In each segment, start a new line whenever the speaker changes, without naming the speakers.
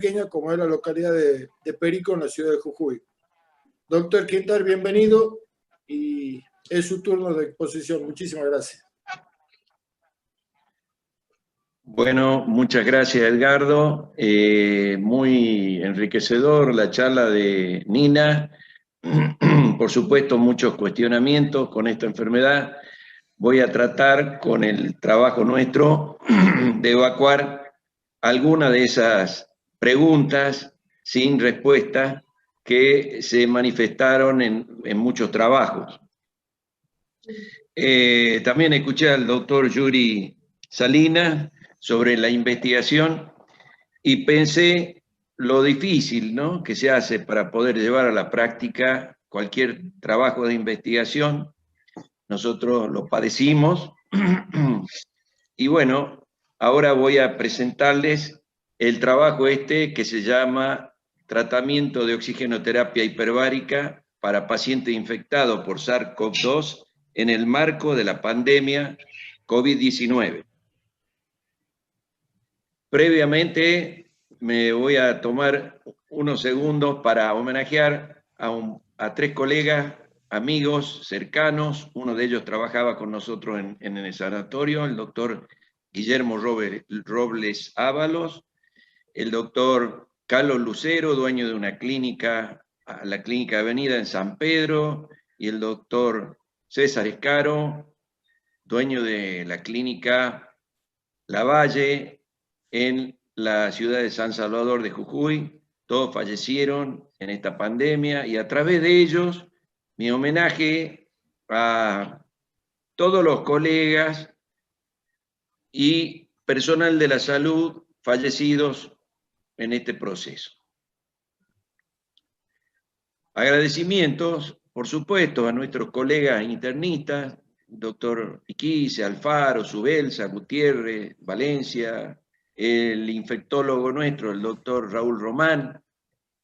pequeña como es la localidad de Perico, en la ciudad de Jujuy. Doctor Quintar, bienvenido y es su turno de exposición. Muchísimas gracias.
Bueno, muchas gracias, Edgardo. Muy enriquecedor la charla de Nina. Por supuesto, muchos cuestionamientos con esta enfermedad. Voy a tratar con el trabajo nuestro de evacuar algunas de esas preguntas sin respuesta que se manifestaron en muchos trabajos. También escuché al doctor Yuri Salinas sobre la investigación y pensé lo difícil, ¿no?, que se hace para poder llevar a la práctica cualquier trabajo de investigación. Nosotros lo padecimos y bueno, ahora voy a presentarles el trabajo que se llama Tratamiento de oxigenoterapia hiperbárica para pacientes infectados por SARS-CoV-2 en el marco de la pandemia COVID-19. Previamente me voy a tomar unos segundos para homenajear a tres colegas, amigos cercanos. Uno de ellos trabajaba con nosotros en el sanatorio, el doctor Guillermo Robles Ábalos, el doctor Carlos Lucero, dueño de una clínica, la Clínica Avenida en San Pedro, y el doctor César Escaro, dueño de la Clínica Lavalle en la ciudad de San Salvador de Jujuy. Todos fallecieron en esta pandemia y a través de ellos mi homenaje a todos los colegas y personal de la salud fallecidos en este proceso. Agradecimientos, por supuesto, a nuestros colegas internistas, doctor Iquice, Alfaro, Subelsa, Gutiérrez, Valencia, el infectólogo nuestro, el doctor Raúl Román,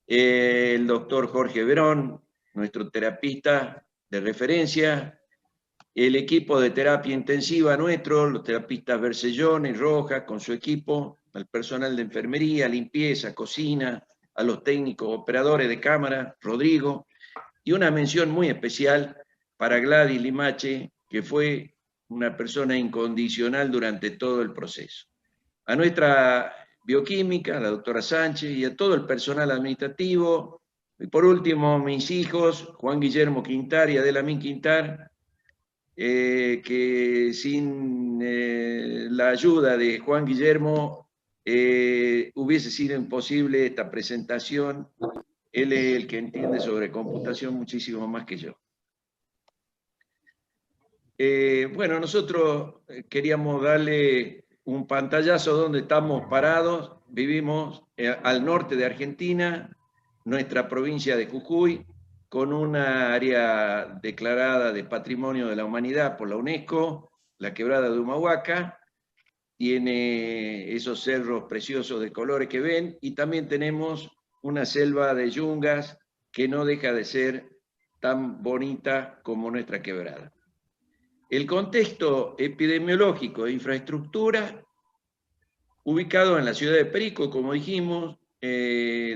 el doctor Jorge Verón, nuestro terapista de referencia, el equipo de terapia intensiva nuestro, los terapistas Bercellón y Rojas con su equipo, al personal de enfermería, limpieza, cocina, a los técnicos operadores de cámara, Rodrigo, y una mención muy especial para Gladys Limache, que fue una persona incondicional durante todo el proceso. A nuestra bioquímica, la doctora Sánchez, y a todo el personal administrativo, y por último, mis hijos, Juan Guillermo Quintar y Adela Min Quintar, que sin la ayuda de Juan Guillermo hubiese sido imposible esta presentación. Él es el que entiende sobre computación muchísimo más que yo. Bueno, nosotros queríamos darle un pantallazo donde estamos parados. Vivimos al norte de Argentina, nuestra provincia de Jujuy, con una área declarada de Patrimonio de la Humanidad por la UNESCO, la Quebrada de Humahuaca. Tiene esos cerros preciosos de colores que ven, y también tenemos una selva de yungas que no deja de ser tan bonita como nuestra quebrada. El contexto epidemiológico de infraestructura, ubicado en la ciudad de Perico, como dijimos,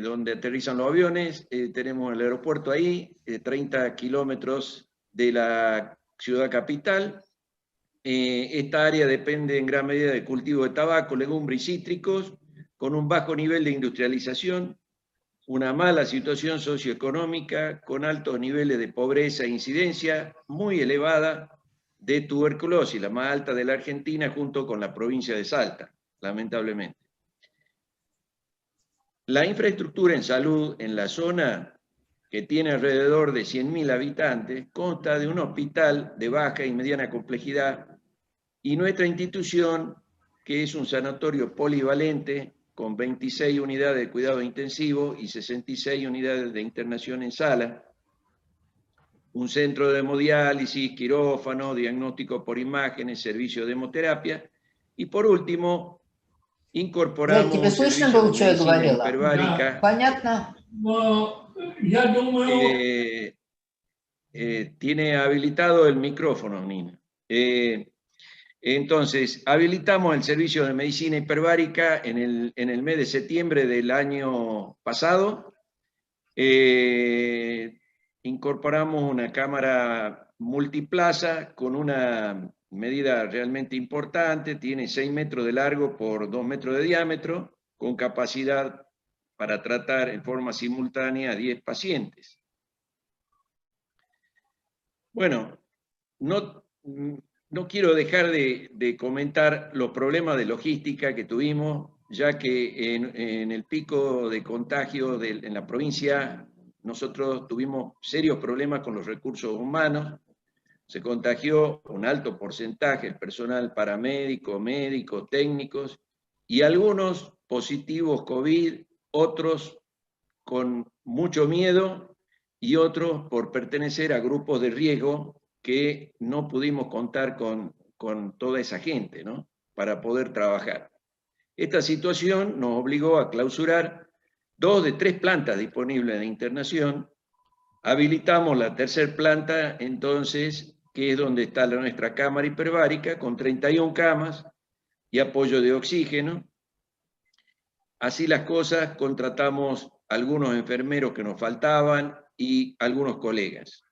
donde aterrizan los aviones, tenemos el aeropuerto ahí, 30 kilómetros de la ciudad capital. Esta área depende en gran medida del cultivo de tabaco, legumbres y cítricos, con un bajo nivel de industrialización, una mala situación socioeconómica, con altos niveles de pobreza e incidencia muy elevada de tuberculosis, la más alta de la Argentina, junto con la provincia de Salta, lamentablemente. La infraestructura en salud en la zona, que tiene alrededor de 100.000 habitantes, consta de un hospital de baja y mediana complejidad y nuestra institución, que es un sanatorio polivalente con 26 unidades de cuidado intensivo y 66 unidades de internación en sala, un centro de hemodiálisis, quirófano, diagnóstico por imágenes, servicio de hemoterapia, y por último, incorporamos un servicio de medicina hiperbárica.
Понятно. Я думаю...
Tiene habilitado el micrófono, Nina. Entonces, habilitamos el servicio de medicina hiperbárica en el mes de septiembre del año pasado. Incorporamos una cámara multiplaza con una medida realmente importante, tiene 6 metros de largo por 2 metros de diámetro, con capacidad para tratar en forma simultánea a 10 pacientes. Bueno, no quiero dejar de comentar los problemas de logística que tuvimos, ya que en el pico de contagio en la provincia nosotros tuvimos serios problemas con los recursos humanos. Se contagió un alto porcentaje del personal paramédico, médicos, técnicos, y algunos positivos COVID, otros con mucho miedo y otros por pertenecer a grupos de riesgo que no pudimos contar con toda esa gente, ¿no?, para poder trabajar. Esta situación nos obligó a clausurar 2 de 3 plantas disponibles de internación. Habilitamos la tercera planta, entonces, que es donde está nuestra cámara hiperbárica, con 31 camas y apoyo de oxígeno. Así las cosas, contratamos algunos enfermeros que nos faltaban y algunos colegas.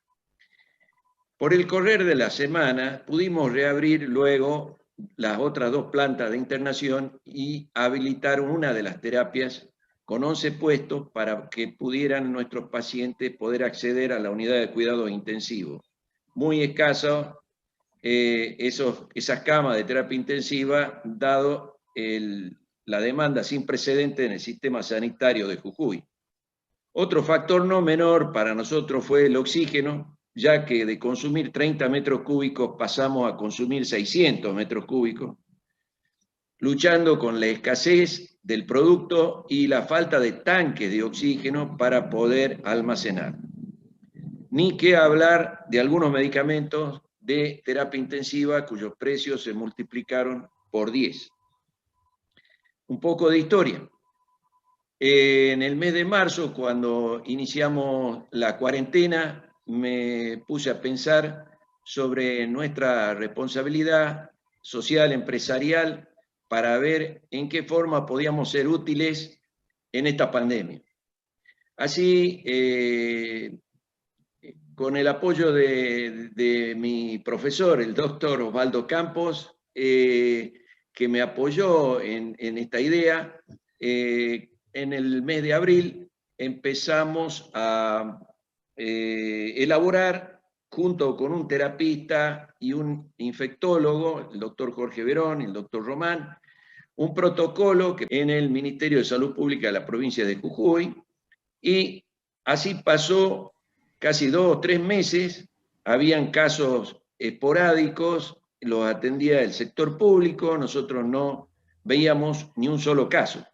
Por el correr de la semana pudimos reabrir luego las otras 2 plantas de internación y habilitar una de las terapias con 11 puestos para que pudieran nuestros pacientes poder acceder a la unidad de cuidados intensivos. Muy escaso esas camas de terapia intensiva, dado la demanda sin precedente en el sistema sanitario de Jujuy. Otro factor no menor para nosotros fue el oxígeno, ya que de consumir 30 metros cúbicos pasamos a consumir 600 metros cúbicos, luchando con la escasez del producto y la falta de tanques de oxígeno para poder almacenar. Ni qué hablar de algunos medicamentos de terapia intensiva cuyos precios se multiplicaron por 10. Un poco de historia. En el mes de marzo, cuando iniciamos la cuarentena, me puse a pensar sobre nuestra responsabilidad social, empresarial, para ver en qué forma podíamos ser útiles en esta pandemia. Así, con el apoyo de mi profesor, el doctor Osvaldo Campos, que me apoyó en esta idea, en el mes de abril empezamos a elaborar, junto con un terapista y un infectólogo, el doctor Jorge Verón y el doctor Román, un protocolo que en el Ministerio de Salud Pública de la provincia de Jujuy, y así pasó casi 2 o 3 meses, habían casos esporádicos, los atendía el sector público, nosotros no veíamos ni un solo caso.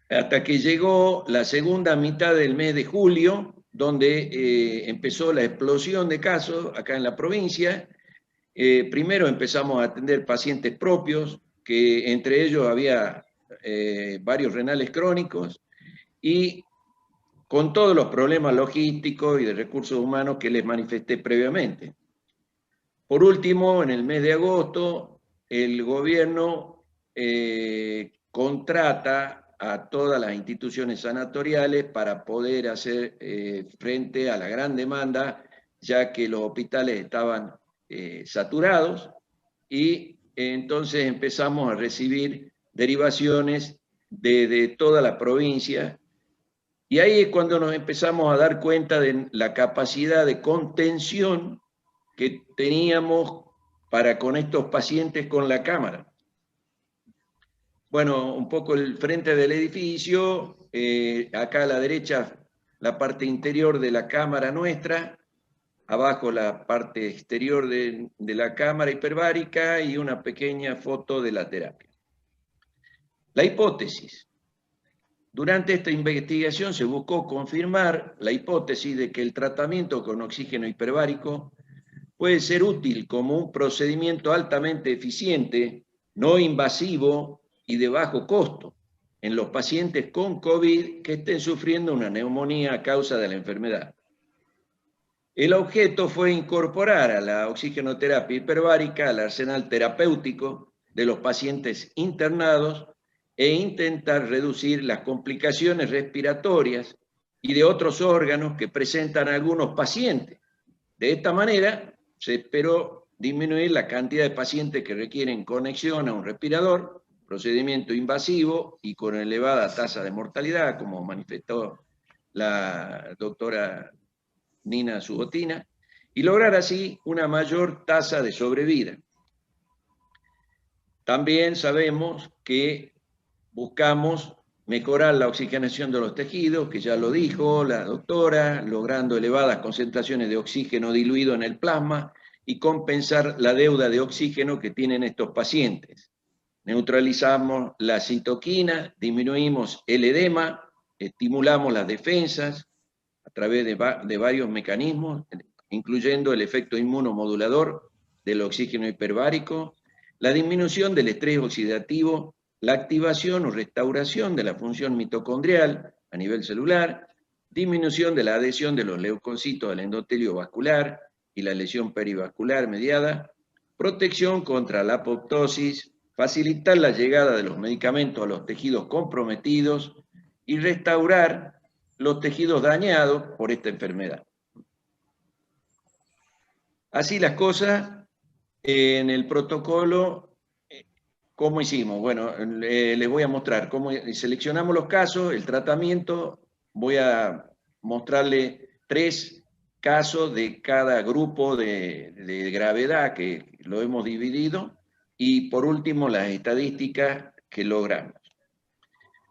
Hasta que llegó la segunda mitad del mes de julio, donde empezó la explosión de casos acá en la provincia. Primero empezamos a atender pacientes propios, que entre ellos había varios renales crónicos, y con todos los problemas logísticos y de recursos humanos que les manifesté previamente. Por último, en el mes de agosto, el gobierno contrata a todas las instituciones sanatoriales para poder hacer frente a la gran demanda, ya que los hospitales estaban saturados, y entonces empezamos a recibir derivaciones de toda la provincia, y ahí es cuando nos empezamos a dar cuenta de la capacidad de contención que teníamos para con estos pacientes con la cámara. Bueno, un poco el frente del edificio, acá a la derecha la parte interior de la cámara nuestra, abajo la parte exterior de la cámara hiperbárica y una pequeña foto de la terapia. La hipótesis. Durante esta investigación se buscó confirmar la hipótesis de que el tratamiento con oxígeno hiperbárico puede ser útil como un procedimiento altamente eficiente, no invasivo y de bajo costo en los pacientes con COVID que estén sufriendo una neumonía a causa de la enfermedad. El objeto fue incorporar a la oxigenoterapia hiperbárica al arsenal terapéutico de los pacientes internados e intentar reducir las complicaciones respiratorias y de otros órganos que presentan algunos pacientes. De esta manera, se esperó disminuir la cantidad de pacientes que requieren conexión a un respirador, procedimiento invasivo y con elevada tasa de mortalidad, como manifestó la doctora Nina Subotina, y lograr así una mayor tasa de sobrevida. También sabemos que buscamos mejorar la oxigenación de los tejidos, que ya lo dijo la doctora, logrando elevadas concentraciones de oxígeno diluido en el plasma y compensar la deuda de oxígeno que tienen estos pacientes. Neutralizamos la citoquina, disminuimos el edema, estimulamos las defensas a través de varios mecanismos, incluyendo el efecto inmunomodulador del oxígeno hiperbárico, la disminución del estrés oxidativo, la activación o restauración de la función mitocondrial a nivel celular, disminución de la adhesión de los leucocitos al endotelio vascular y la lesión perivascular mediada, protección contra la apoptosis, facilitar la llegada de los medicamentos a los tejidos comprometidos y restaurar los tejidos dañados por esta enfermedad. Así las cosas, en el protocolo, ¿cómo hicimos? Bueno, les voy a mostrar cómo seleccionamos los casos, el tratamiento. Voy a mostrarle 3 casos de cada grupo de gravedad que lo hemos dividido y por último las estadísticas que logramos.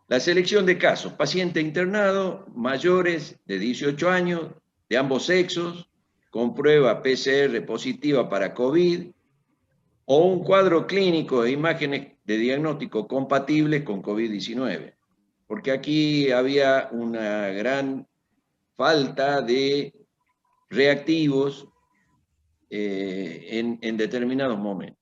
La selección de casos: paciente internado, mayores de 18 años, de ambos sexos, con prueba PCR positiva para COVID, o un cuadro clínico e imágenes de diagnóstico compatibles con COVID-19. Porque aquí había una gran falta de reactivos en determinados momentos.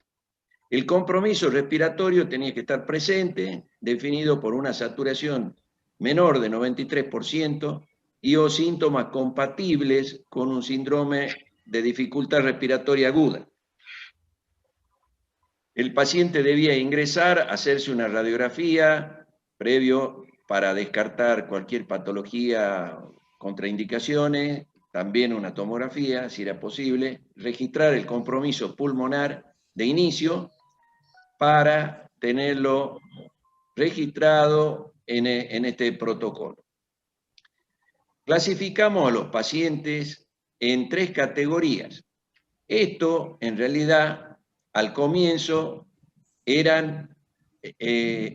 El compromiso respiratorio tenía que estar presente, definido por una saturación menor de 93% y o síntomas compatibles con un síndrome de dificultad respiratoria aguda. El paciente debía ingresar, hacerse una radiografía previo para descartar cualquier patología, contraindicaciones, también una tomografía, si era posible, registrar el compromiso pulmonar de inicio para tenerlo registrado en este protocolo. Clasificamos a los pacientes en 3 categorías. Esto, en realidad, al comienzo eran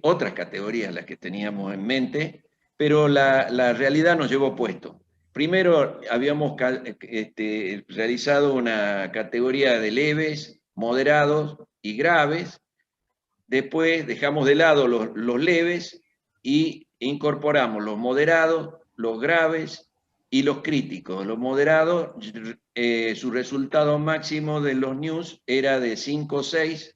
otras categorías las que teníamos en mente, pero la realidad nos llevó puesto. Primero habíamos realizado una categoría de leves, moderados y graves. Después dejamos de lado los leves y incorporamos los moderados, los graves y los críticos. Los moderados, su resultado máximo de los NEWS era de 5 o 6,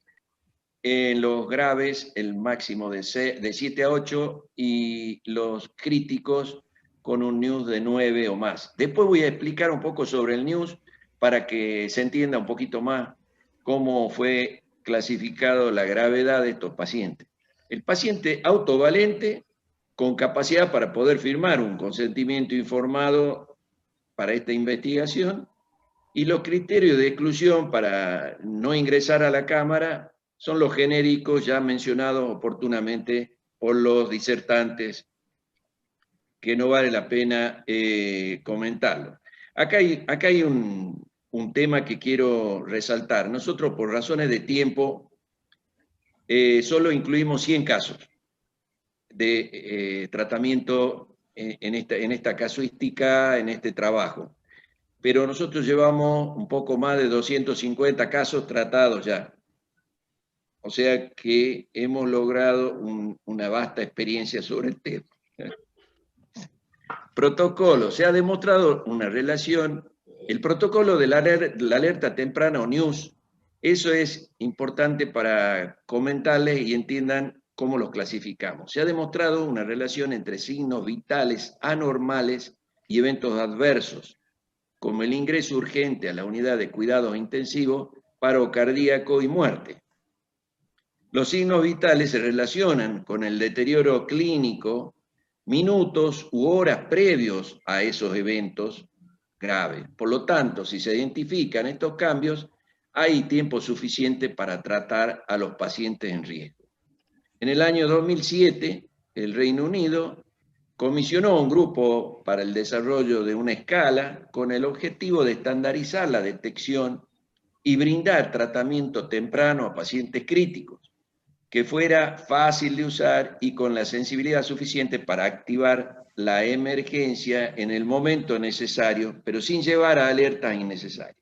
en los graves el máximo de 7 a 8 y los críticos con un NEWS de 9 o más. Después voy a explicar un poco sobre el NEWS para que se entienda un poquito más cómo fue clasificado la gravedad de estos pacientes. El paciente autovalente con capacidad para poder firmar un consentimiento informado para esta investigación, y los criterios de exclusión para no ingresar a la cámara son los genéricos ya mencionados oportunamente por los disertantes, que no vale la pena comentarlo. Acá hay un tema que quiero resaltar. Nosotros, por razones de tiempo, solo incluimos 100 casos de tratamiento en esta casuística, en este trabajo. Pero nosotros llevamos un poco más de 250 casos tratados ya. O sea que hemos logrado una vasta experiencia sobre el tema. Protocolo. Se ha demostrado una relación. El protocolo de la alerta temprana o NEWS, eso es importante para comentarles y entiendan cómo los clasificamos. Se ha demostrado una relación entre signos vitales anormales y eventos adversos. como el ingreso urgente a la unidad de cuidados intensivos, paro cardíaco y muerte. Los signos vitales se relacionan con el deterioro clínico minutos u horas previos a esos eventos graves. Por lo tanto, si se identifican estos cambios, hay tiempo suficiente para tratar a los pacientes en riesgo. En el año 2007, el Reino Unido comisionó un grupo para el desarrollo de una escala con el objetivo de estandarizar la detección y brindar tratamiento temprano a pacientes críticos, que fuera fácil de usar y con la sensibilidad suficiente para activar la emergencia en el momento necesario, pero sin llevar a alertas innecesarias.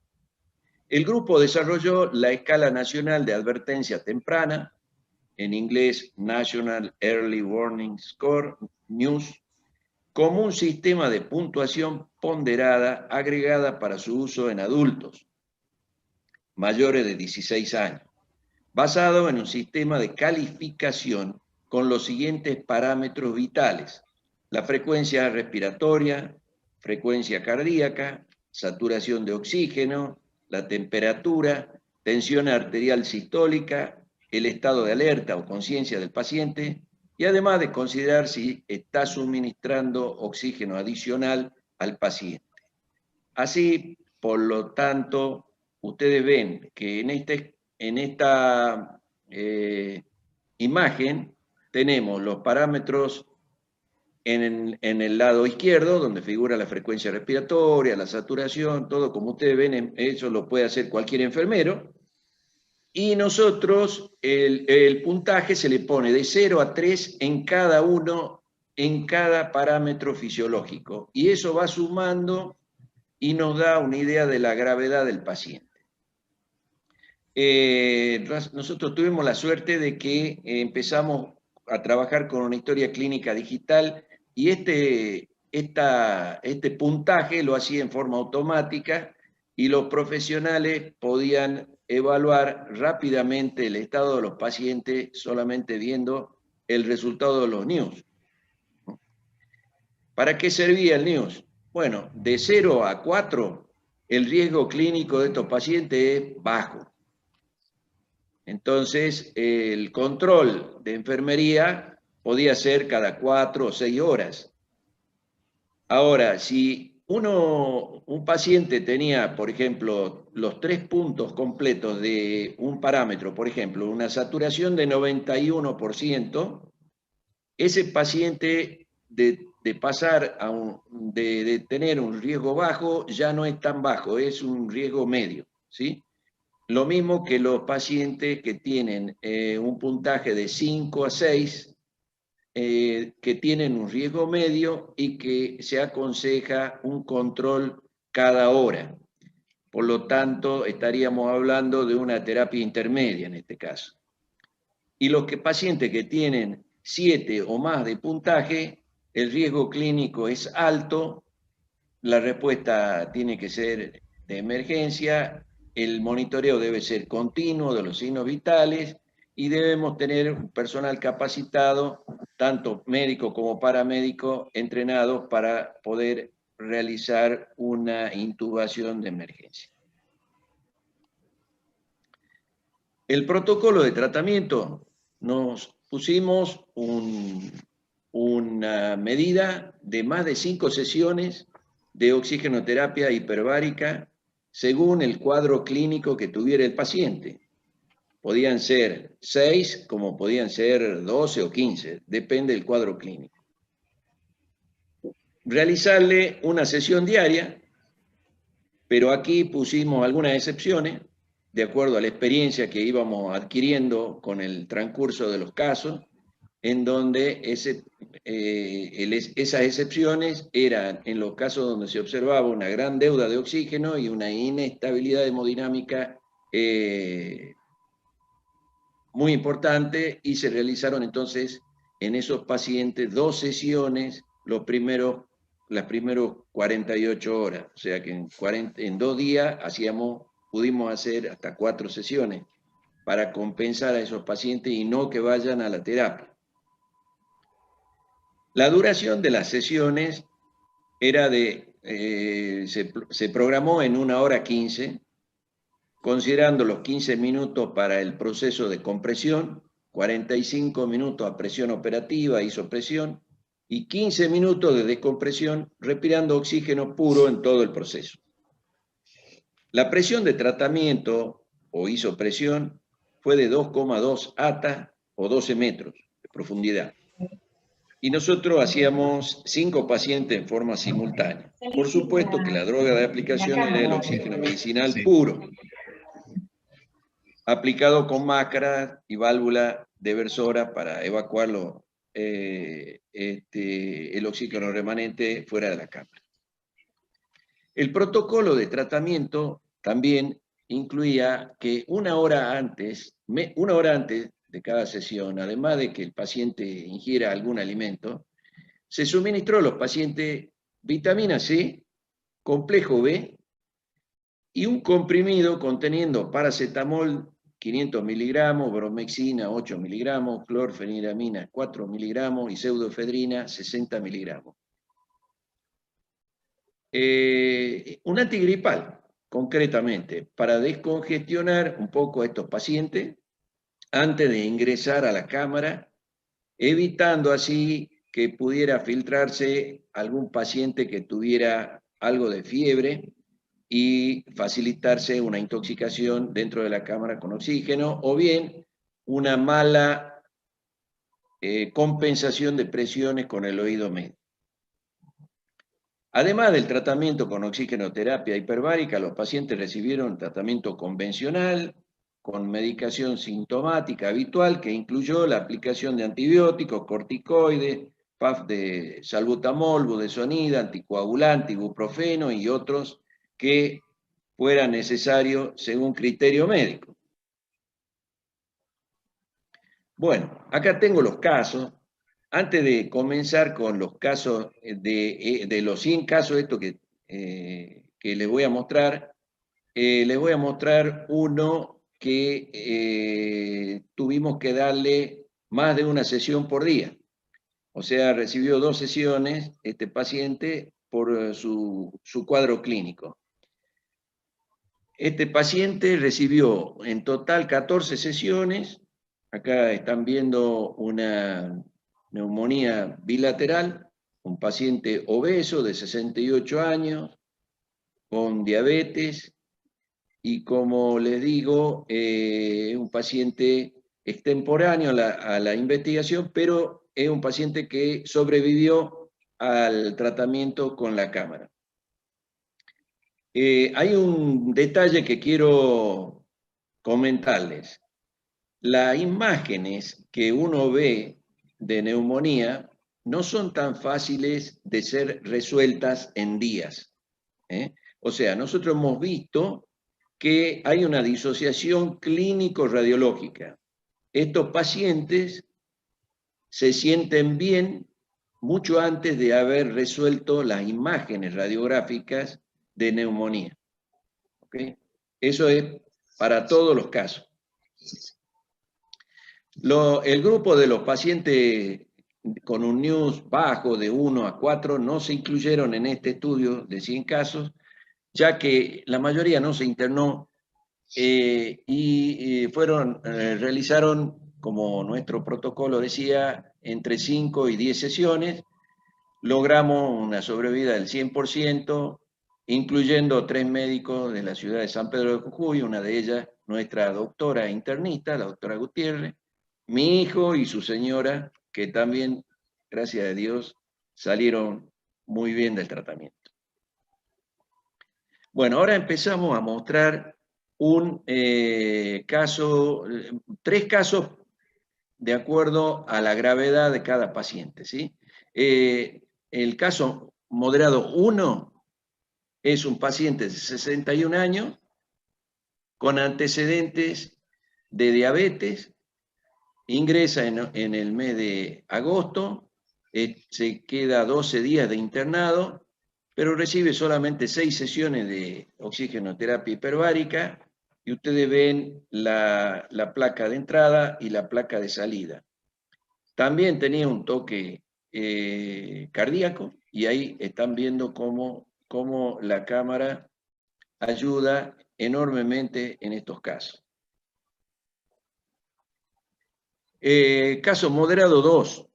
El grupo desarrolló la Escala Nacional de Advertencia Temprana, en inglés National Early Warning Score, NEWS, como un sistema de puntuación ponderada agregada para su uso en adultos mayores de 16 años, basado en un sistema de calificación con los siguientes parámetros vitales: la frecuencia respiratoria, frecuencia cardíaca, saturación de oxígeno, la temperatura, tensión arterial sistólica, el estado de alerta o conciencia del paciente, y además de considerar si está suministrando oxígeno adicional al paciente. Así, por lo tanto, ustedes ven que en esta imagen tenemos los parámetros en el lado izquierdo, donde figura la frecuencia respiratoria, la saturación, todo como ustedes ven, eso lo puede hacer cualquier enfermero. Y nosotros, el puntaje se le pone de 0 a 3 en cada uno, en cada parámetro fisiológico. Y eso va sumando y nos da una idea de la gravedad del paciente. Nosotros tuvimos la suerte de que empezamos a trabajar con una historia clínica digital y este puntaje lo hacía en forma automática y los profesionales podían evaluar rápidamente el estado de los pacientes solamente viendo el resultado de los NEWS. ¿Para qué servía el NEWS? Bueno, de 0 a 4, el riesgo clínico de estos pacientes es bajo. Entonces, el control de enfermería podía ser cada 4 o 6 horas. Ahora, si un paciente tenía, por ejemplo, los 3 puntos completos de un parámetro, por ejemplo, una saturación de 91%, ese paciente de pasar de tener un riesgo bajo ya no es tan bajo, es un riesgo medio, ¿sí? Lo mismo que los pacientes que tienen un puntaje de 5 a 6, que tienen un riesgo medio y que se aconseja un control cada hora. Por lo tanto, estaríamos hablando de una terapia intermedia en este caso. Y los pacientes que tienen 7 o más de puntaje, el riesgo clínico es alto, la respuesta tiene que ser de emergencia, el monitoreo debe ser continuo de los signos vitales y debemos tener un personal capacitado, tanto médico como paramédico, entrenados para poder realizar una intubación de emergencia. El protocolo de tratamiento, nos pusimos una medida de más de 5 sesiones de oxigenoterapia hiperbárica según el cuadro clínico que tuviera el paciente. Podían ser 6, como podían ser 12 o 15, depende del cuadro clínico. Realizarle una sesión diaria, pero aquí pusimos algunas excepciones, de acuerdo a la experiencia que íbamos adquiriendo con el transcurso de los casos, en donde esas excepciones eran en los casos donde se observaba una gran deuda de oxígeno y una inestabilidad hemodinámica muy importante, y se realizaron entonces en esos pacientes 2 sesiones las primeras 48 horas, o sea que en 2 días pudimos hacer hasta 4 sesiones para compensar a esos pacientes y no que vayan a la terapia. La duración de las sesiones se programó en 1 hora 15, considerando los 15 minutos para el proceso de compresión, 45 minutos a presión operativa, isopresión, y 15 minutos de descompresión, respirando oxígeno puro en todo el proceso. La presión de tratamiento o isopresión fue de 2,2 ATA o 12 metros de profundidad. Y nosotros hacíamos 5 pacientes en forma simultánea. Por supuesto que la droga de aplicación era el oxígeno medicinal puro, aplicado con máscara y válvula diversora para evacuar el oxígeno remanente fuera de la cámara. El protocolo de tratamiento también incluía que una hora antes de cada sesión, además de que el paciente ingiera algún alimento, se suministró a los pacientes vitamina C, complejo B y un comprimido conteniendo paracetamol 500 miligramos, bromexina 8 miligramos, clorfeniramina 4 miligramos y pseudoefedrina 60 miligramos. Un antigripal, concretamente, para descongestionar un poco a estos pacientes antes de ingresar a la cámara, evitando así que pudiera filtrarse algún paciente que tuviera algo de fiebre y facilitarse una intoxicación dentro de la cámara con oxígeno, o bien una mala compensación de presiones con el oído medio. Además del tratamiento con oxigenoterapia hiperbárica, los pacientes recibieron tratamiento convencional con medicación sintomática habitual que incluyó la aplicación de antibióticos, corticoides, PAF de salbutamol, budesonida, anticoagulante, ibuprofeno y otros que fuera necesario según criterio médico. Bueno, acá tengo los casos. Antes de comenzar con los casos, de los 100 casos estos que les voy a mostrar uno que tuvimos que darle más de una sesión por día. O sea, recibió 2 sesiones este paciente por su cuadro clínico. Este paciente recibió en total 14 sesiones. Acá están viendo una neumonía bilateral, un paciente obeso de 68 años, con diabetes, y como les digo, un paciente extemporáneo a la investigación, pero es un paciente que sobrevivió al tratamiento con la cámara. Hay un detalle que quiero comentarles. Las imágenes que uno ve de neumonía no son tan fáciles de ser resueltas en días. O sea, nosotros hemos visto que hay una disociación clínico-radiológica. Estos pacientes se sienten bien mucho antes de haber resuelto las imágenes radiográficas de neumonía. ¿Okay? Eso es para todos los casos. El grupo de los pacientes con un NEWS bajo de 1 a 4 no se incluyeron en este estudio de 100 casos, ya que la mayoría no se internó y realizaron, como nuestro protocolo decía, entre 5 y 10 sesiones. Logramos una sobrevida del 100%, incluyendo 3 médicos de la ciudad de San Pedro de Jujuy, una de ellas nuestra doctora internista, la doctora Gutiérrez, mi hijo y su señora, que también, gracias a Dios, salieron muy bien del tratamiento. Bueno, ahora empezamos a mostrar tres casos de acuerdo a la gravedad de cada paciente, ¿sí? El caso moderado 1 es un paciente de 61 años con antecedentes de diabetes, ingresa en el mes de agosto, se queda 12 días de internado, pero recibe solamente 6 sesiones de oxigenoterapia hiperbárica, y ustedes ven la placa de entrada y la placa de salida. También tenía un toque cardíaco, y ahí están viendo cómo la cámara ayuda enormemente en estos casos. Caso moderado 2,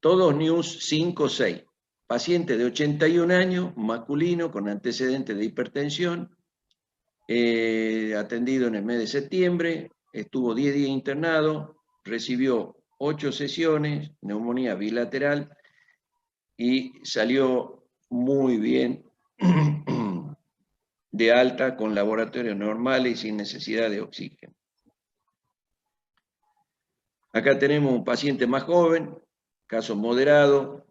todos NEWS 5-6. Paciente de 81 años, masculino, con antecedentes de hipertensión, atendido en el mes de septiembre, estuvo 10 días internado, recibió 8 sesiones, neumonía bilateral, y salió muy bien de alta con laboratorios normales y sin necesidad de oxígeno. Acá tenemos un paciente más joven, caso moderado,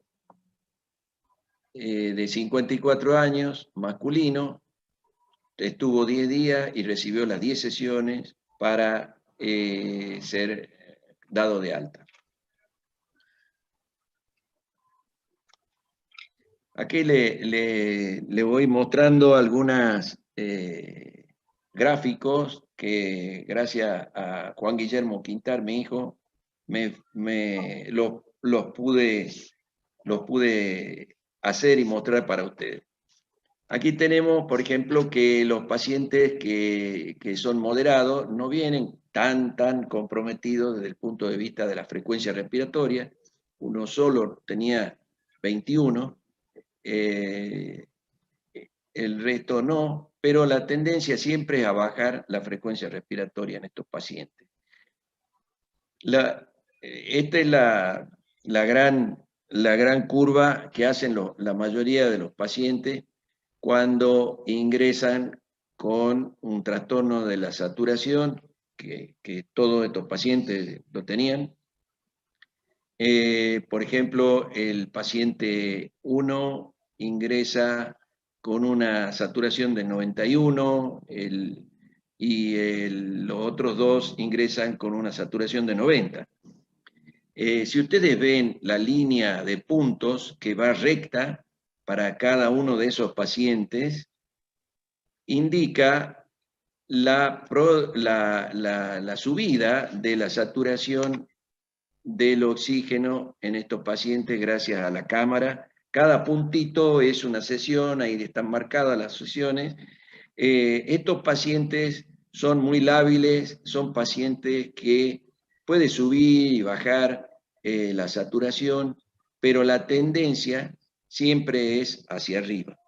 de 54 años, masculino, estuvo 10 días y recibió las 10 sesiones para ser dado de alta. Aquí le voy mostrando algunos gráficos que gracias a Juan Guillermo Quintar, mi hijo, los pude hacer y mostrar para ustedes. Aquí tenemos, por ejemplo, que los pacientes que son moderados no vienen tan comprometidos desde el punto de vista de la frecuencia respiratoria. Uno solo tenía 21, el resto no, pero la tendencia siempre es a bajar la frecuencia respiratoria en estos pacientes. Esta es la gran curva que hacen la mayoría de los pacientes cuando ingresan con un trastorno de la saturación, que todos estos pacientes lo tenían. Por ejemplo, el paciente 1 ingresa con una saturación de 91, los otros 2 ingresan con una saturación de 90. Si ustedes ven la línea de puntos que va recta para cada uno de esos pacientes, indica la subida de la saturación del oxígeno en estos pacientes gracias a la cámara. Cada puntito es una sesión, ahí están marcadas las sesiones. Estos pacientes son muy lábiles, son pacientes que puede subir y bajar la saturación, pero la tendencia siempre es hacia arriba.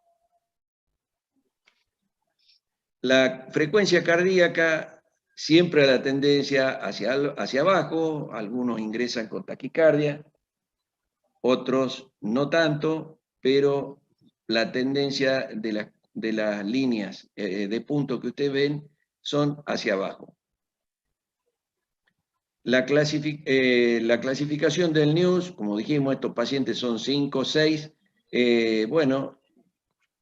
La frecuencia cardíaca siempre la tendencia hacia abajo, algunos ingresan con taquicardia, otros no tanto, pero la tendencia de las líneas de puntos que ustedes ven son hacia abajo. La clasificación del NEWS, como dijimos, estos pacientes son 5, 6, bueno,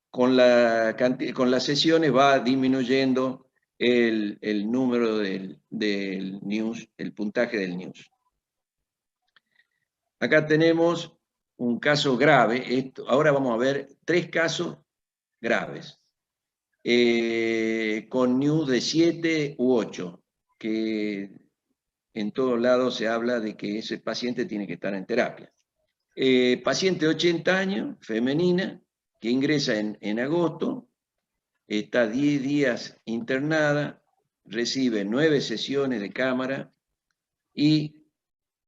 con las sesiones va disminuyendo el número del NEWS, el puntaje del NEWS. Acá tenemos un caso grave. Ahora vamos a ver 3 casos graves, con NEWS de 7 u 8, que en todos lados se habla de que ese paciente tiene que estar en terapia. Paciente de 80 años, femenina, que ingresa en agosto, está 10 días internada, recibe 9 sesiones de cámara y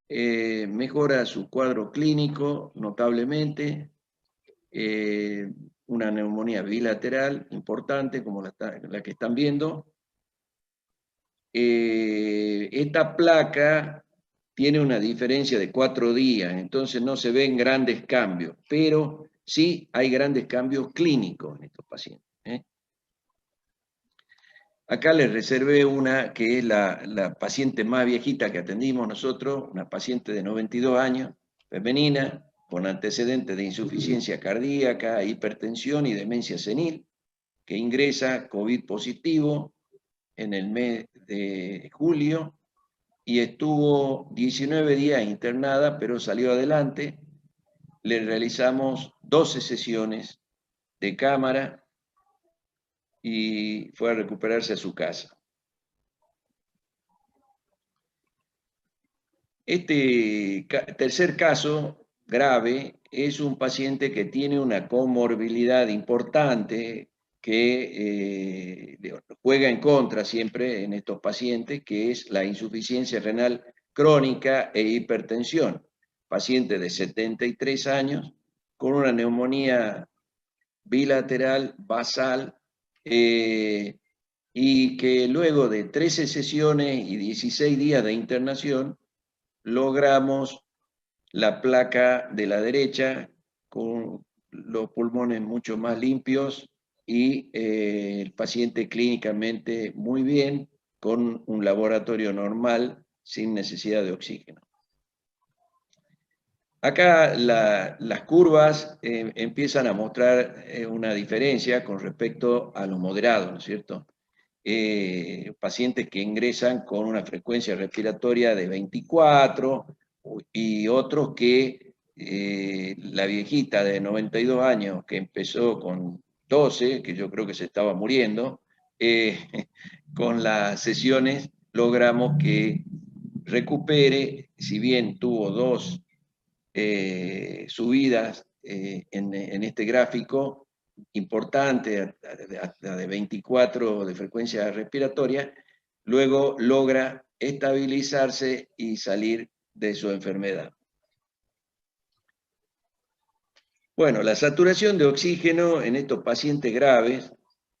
mejora su cuadro clínico notablemente, una neumonía bilateral importante como la que están viendo. Esta placa tiene una diferencia de 4 días, entonces no se ven grandes cambios, pero sí hay grandes cambios clínicos en estos pacientes. Acá les reservé una que es la paciente más viejita que atendimos nosotros, una paciente de 92 años, femenina, con antecedentes de insuficiencia cardíaca, hipertensión y demencia senil, que ingresa COVID positivo en el mes de julio y estuvo 19 días internada, pero salió adelante. Le realizamos 12 sesiones de cámara y fue a recuperarse a su casa. Este tercer caso grave es un paciente que tiene una comorbilidad importante que juega en contra siempre en estos pacientes, que es la insuficiencia renal crónica e hipertensión. Paciente de 73 años con una neumonía bilateral, basal, y que luego de 13 sesiones y 16 días de internación logramos la placa de la derecha con los pulmones mucho más limpios y el paciente clínicamente muy bien, con un laboratorio normal, sin necesidad de oxígeno. Acá las curvas empiezan a mostrar una diferencia con respecto a los moderados, ¿no es cierto? Pacientes que ingresan con una frecuencia respiratoria de 24 y otros que la viejita de 92 años que empezó con 12, que yo creo que se estaba muriendo, con las sesiones logramos que recupere, si bien tuvo dos subidas en este gráfico importante, de 24 de frecuencia respiratoria, luego logra estabilizarse y salir de su enfermedad. Bueno, la saturación de oxígeno en estos pacientes graves,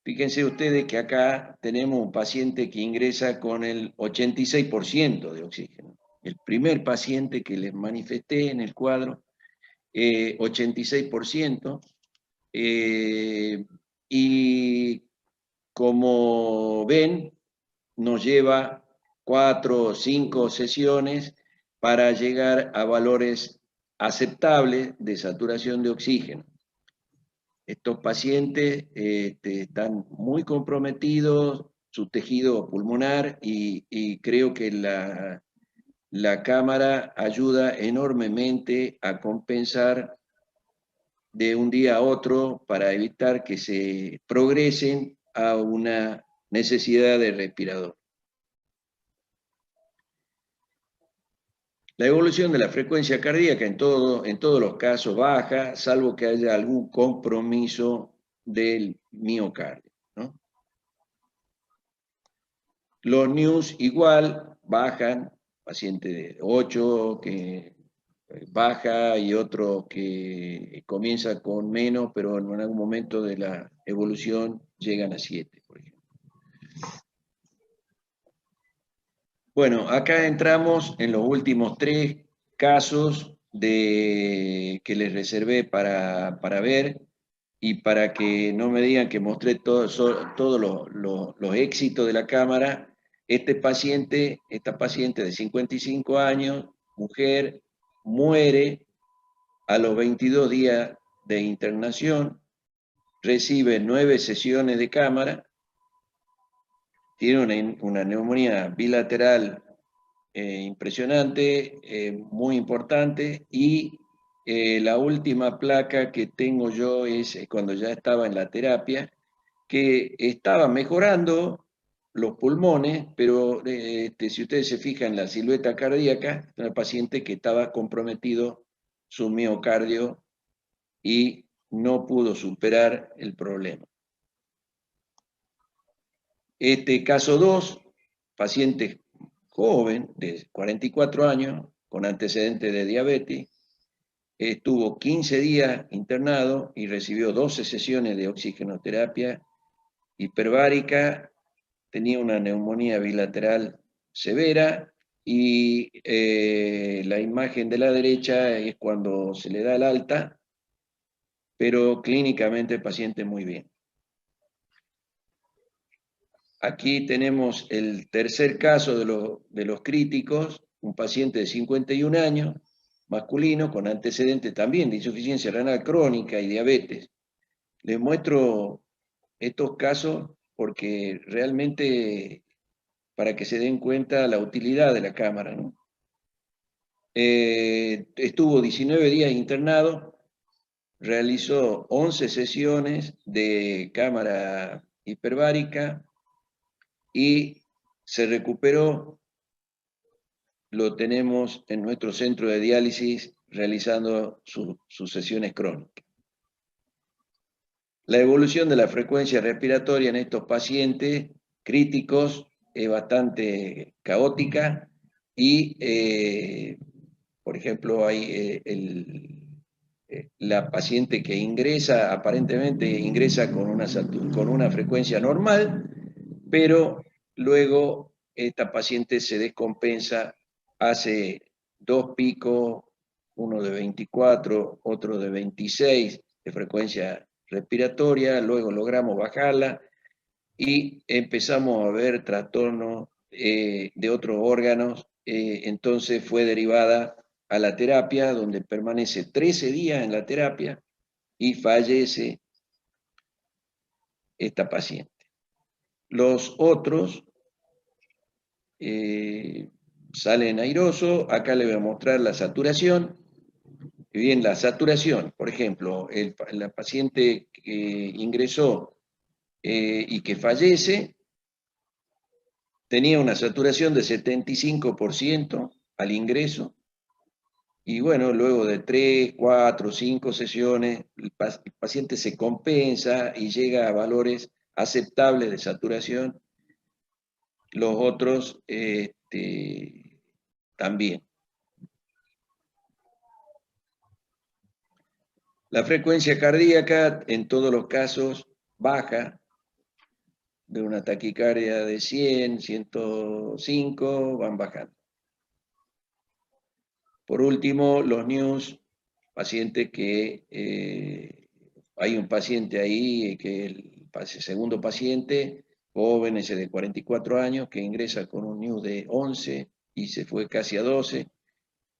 fíjense ustedes que acá tenemos un paciente que ingresa con el 86% de oxígeno. El primer paciente que les manifesté en el cuadro, 86%, y como ven, nos lleva 4 o 5 sesiones para llegar a valores aceptables de saturación de oxígeno. Estos pacientes están muy comprometidos, su tejido pulmonar, y creo que la cámara ayuda enormemente a compensar de un día a otro para evitar que se progresen a una necesidad de respirador. La evolución de la frecuencia cardíaca en todos los casos baja, salvo que haya algún compromiso del miocardio, ¿no? Los NIUS igual bajan, paciente de 8 que baja y otro que comienza con menos, pero en algún momento de la evolución llegan a 7, por ejemplo. Bueno, acá entramos en los últimos 3 casos que les reservé para ver, y para que no me digan que mostré todos los éxitos de la cámara. Esta paciente de 55 años, mujer, muere a los 22 días de internación, recibe 9 sesiones de cámara, tiene una neumonía bilateral impresionante, muy importante, y la última placa que tengo yo es cuando ya estaba en la terapia, que estaba mejorando los pulmones, pero si ustedes se fijan en la silueta cardíaca, es una paciente que estaba comprometido su miocardio y no pudo superar el problema. Este caso 2, paciente joven de 44 años con antecedentes de diabetes, estuvo 15 días internado y recibió 12 sesiones de oxigenoterapia hiperbárica, tenía una neumonía bilateral severa, y la imagen de la derecha es cuando se le da el alta, pero clínicamente el paciente muy bien. Aquí tenemos el tercer caso de los críticos, un paciente de 51 años, masculino, con antecedentes también de insuficiencia renal crónica y diabetes. Les muestro estos casos porque realmente para que se den cuenta la utilidad de la cámara, ¿no? Estuvo 19 días internado, realizó 11 sesiones de cámara hiperbárica y se recuperó. Lo tenemos en nuestro centro de diálisis realizando sus sesiones crónicas. La evolución de la frecuencia respiratoria en estos pacientes críticos es bastante caótica y, por ejemplo, hay la paciente que ingresa, aparentemente ingresa con una frecuencia normal, pero luego esta paciente se descompensa, hace 2 picos, uno de 24, otro de 26 de frecuencia respiratoria, luego logramos bajarla y empezamos a ver trastornos de otros órganos, entonces fue derivada a la terapia, donde permanece 13 días en la terapia y fallece esta paciente. Los otros salen airosos. Acá le voy a mostrar la saturación. Bien, la saturación, por ejemplo, la paciente que ingresó y que fallece, tenía una saturación de 75% al ingreso, y bueno, luego de 3, 4, 5 sesiones, el paciente se compensa y llega a valores aceptables de saturación. Los otros también. La frecuencia cardíaca en todos los casos baja, de una taquicardia de 100, 105, van bajando. Por último, los NIUS, pacientes que hay un paciente ahí, que el segundo paciente, joven, ese de 44 años, que ingresa con un NIUS de 11 y se fue casi a 12,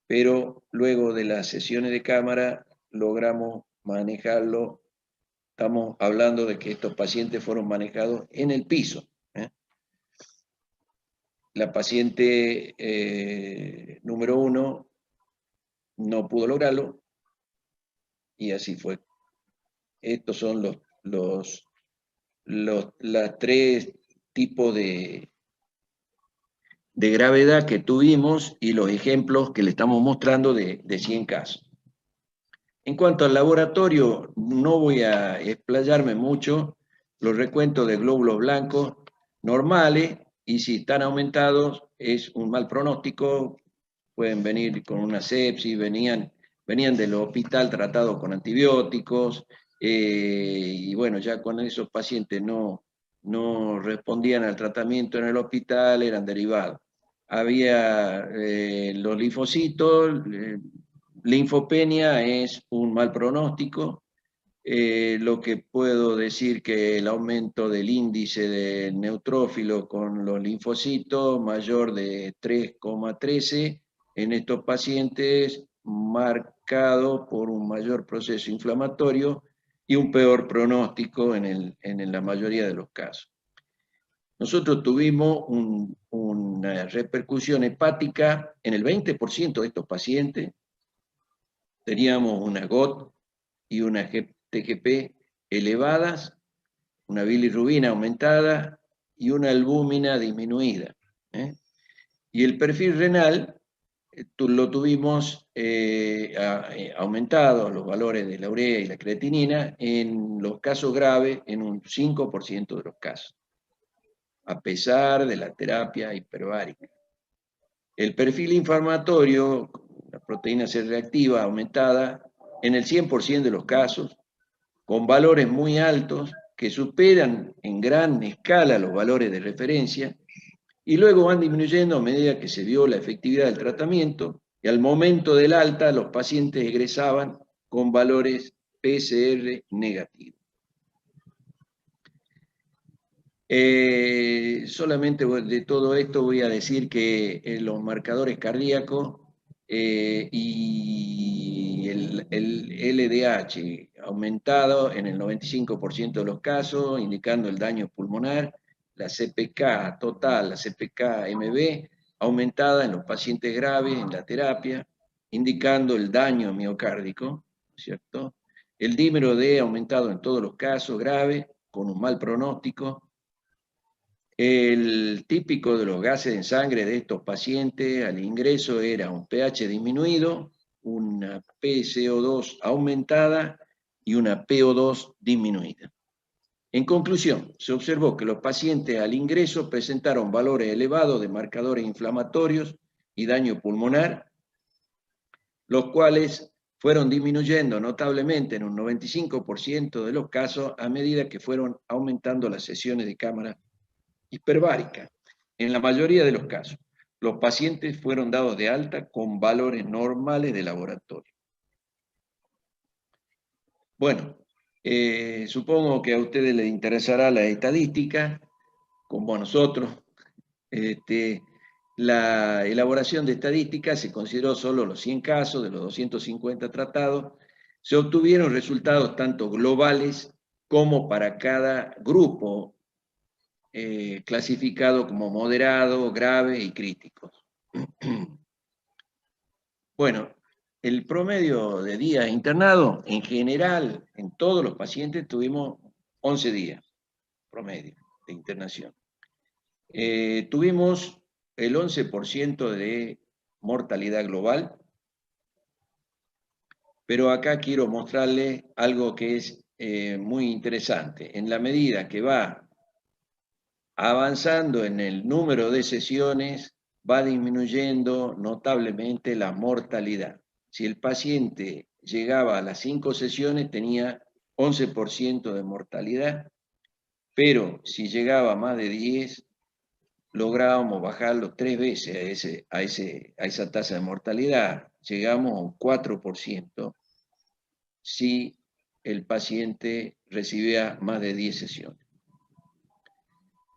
pero luego de las sesiones de cámara logramos manejarlo. Estamos hablando de que estos pacientes fueron manejados en el piso. La paciente número 1 no pudo lograrlo y así fue. Estos son los 3 tipos de gravedad que tuvimos y los ejemplos que le estamos mostrando de 100 casos. En cuanto al laboratorio, no voy a explayarme mucho. Los recuentos de glóbulos blancos normales, y si están aumentados es un mal pronóstico. Pueden venir con una sepsis, venían del hospital tratados con antibióticos, y bueno, ya cuando esos pacientes no respondían al tratamiento en el hospital, eran derivados. Había los linfocitos, linfopenia es un mal pronóstico. Lo que puedo decir que el aumento del índice de neutrófilo con los linfocitos mayor de 3,13 en estos pacientes, marcado por un mayor proceso inflamatorio y un peor pronóstico en la mayoría de los casos. Nosotros tuvimos una repercusión hepática en el 20% de estos pacientes. Teníamos una GOT y una TGP elevadas, una bilirrubina aumentada y una albúmina disminuida. Y el perfil renal lo tuvimos aumentado, los valores de la urea y la creatinina, en los casos graves, en un 5% de los casos, a pesar de la terapia hiperbárica. El perfil inflamatorio, la proteína C reactiva aumentada, en el 100% de los casos, con valores muy altos que superan en gran escala los valores de referencia, y luego van disminuyendo a medida que se vio la efectividad del tratamiento, y al momento del alta los pacientes egresaban con valores PCR negativos. Solamente de todo esto voy a decir que los marcadores cardíacos y el LDH aumentado en el 95% de los casos, indicando el daño pulmonar, la CPK total, la CPK-MB, aumentada en los pacientes graves en la terapia, indicando el daño miocárdico, ¿cierto? El dímero D aumentado en todos los casos graves, con un mal pronóstico. El típico de los gases en sangre de estos pacientes al ingreso era un pH disminuido, una PCO2 aumentada y una PO2 disminuida. En conclusión, se observó que los pacientes al ingreso presentaron valores elevados de marcadores inflamatorios y daño pulmonar, los cuales fueron disminuyendo notablemente en un 95% de los casos a medida que fueron aumentando las sesiones de cámara hiperbárica. En la mayoría de los casos, los pacientes fueron dados de alta con valores normales de laboratorio. Bueno, supongo que a ustedes les interesará la estadística, como a nosotros. La elaboración de estadísticas se consideró solo los 100 casos de los 250 tratados. Se obtuvieron resultados tanto globales como para cada grupo clasificado como moderado, grave y crítico. Bueno, el promedio de días internados, en general, en todos los pacientes, tuvimos 11 días promedio de internación. Tuvimos el 11% de mortalidad global, pero acá quiero mostrarles algo que es muy interesante. En la medida que va avanzando en el número de sesiones, va disminuyendo notablemente la mortalidad. Si el paciente llegaba a las 5 sesiones, tenía 11% de mortalidad, pero si llegaba a más de 10, lográbamos bajarlo 3 veces a esa tasa de mortalidad. Llegamos a un 4% si el paciente recibía más de 10 sesiones.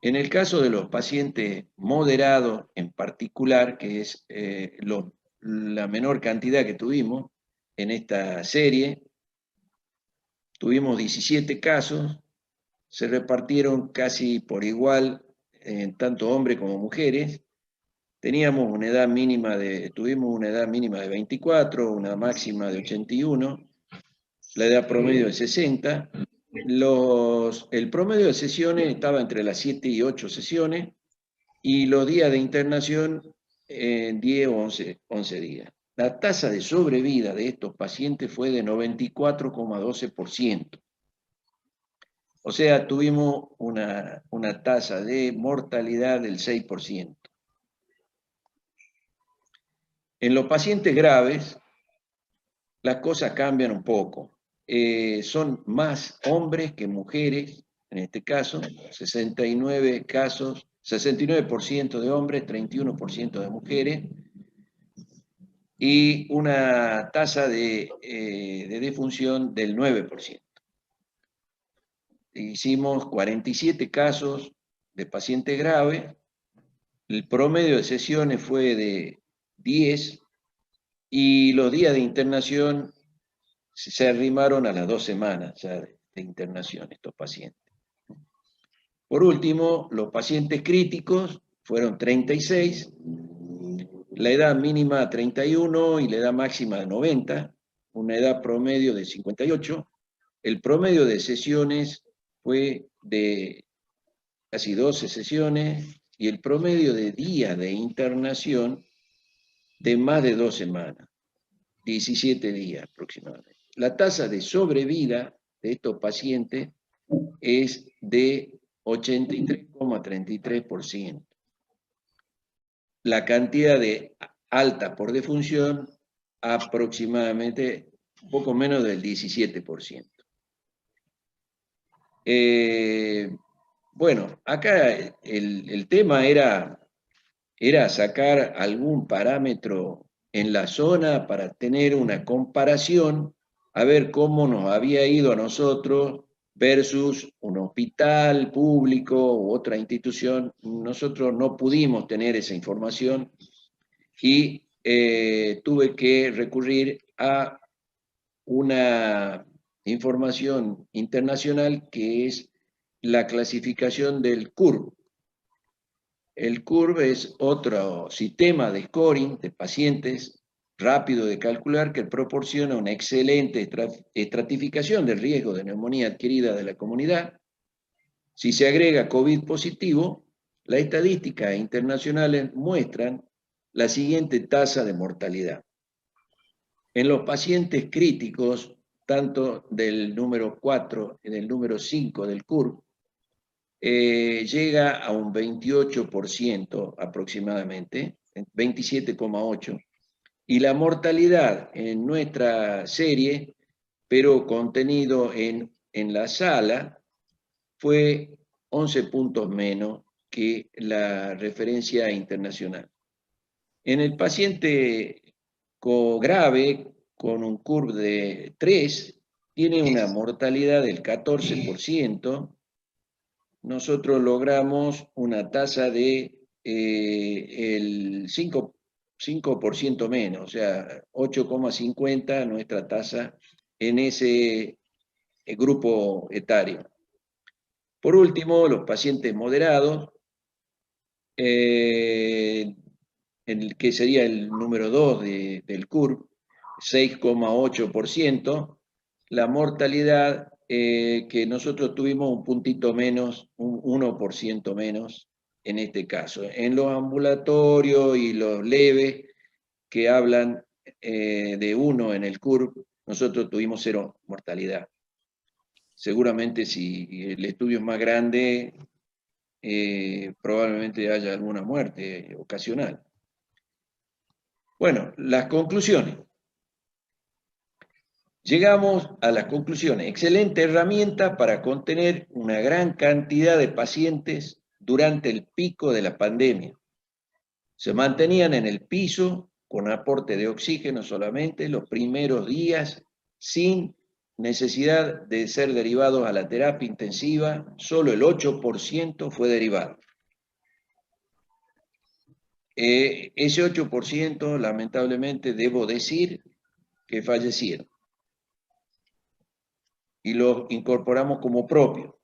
En el caso de los pacientes moderados en particular, que es la menor cantidad que tuvimos en esta serie, tuvimos 17 casos, se repartieron casi por igual, tanto hombres como mujeres. Tuvimos una edad mínima de 24, una máxima de 81, la edad promedio de 60. El promedio de sesiones estaba entre las 7 y 8 sesiones, y los días de internación 10 o 11 días. La tasa de sobrevida de estos pacientes fue de 94,12%. O sea, tuvimos una tasa de mortalidad del 6%. En los pacientes graves, las cosas cambian un poco. Son más hombres que mujeres, en este caso, 69 casos, 69% de hombres, 31% de mujeres, y una tasa de defunción del 9%. Hicimos 47 casos de pacientes graves, el promedio de sesiones fue de 10, y los días de internación se arrimaron a las 2 semanas ya de internación estos pacientes. Por último, los pacientes críticos fueron 36, la edad mínima 31 y la edad máxima 90, una edad promedio de 58. El promedio de sesiones fue de casi 12 sesiones y el promedio de días de internación de más de 2 semanas, 17 días aproximadamente. La tasa de sobrevida de estos pacientes es de 83,33%. La cantidad de alta por defunción, aproximadamente un poco menos del 17%. Bueno, acá el tema era sacar algún parámetro en la zona para tener una comparación, a ver cómo nos había ido a nosotros versus un hospital público u otra institución. Nosotros no pudimos tener esa información y tuve que recurrir a una información internacional que es la clasificación del CURB. El CURB es otro sistema de scoring de pacientes rápido de calcular que proporciona una excelente estratificación del riesgo de neumonía adquirida de la comunidad. Si se agrega COVID positivo, las estadísticas internacionales muestran la siguiente tasa de mortalidad. En los pacientes críticos, tanto del número 4 y del número 5 del CURB, llega a un 28% aproximadamente, 27,8%, y la mortalidad en nuestra serie, pero contenido en la sala, fue 11 puntos menos que la referencia internacional. En el paciente grave, con un CURB de 3, tiene una mortalidad del 14%. Nosotros logramos una tasa de el 5% menos, o sea, 8,50 nuestra tasa en ese grupo etario. Por último, los pacientes moderados, que sería el número 2 del CURB, 6,8%, la mortalidad que nosotros tuvimos un puntito menos, un 1% menos en este caso. En los ambulatorios y los leves que hablan de 1 en el CURB, nosotros tuvimos 0 mortalidad. Seguramente si el estudio es más grande, probablemente haya alguna muerte ocasional. Bueno, las conclusiones. Llegamos a las conclusiones. Excelente herramienta para contener una gran cantidad de pacientes durante el pico de la pandemia. Se mantenían en el piso con aporte de oxígeno solamente los primeros días, sin necesidad de ser derivados a la terapia intensiva. Solo el 8% fue derivado. Ese 8%, lamentablemente, debo decir que fallecieron. Y los incorporamos como propio.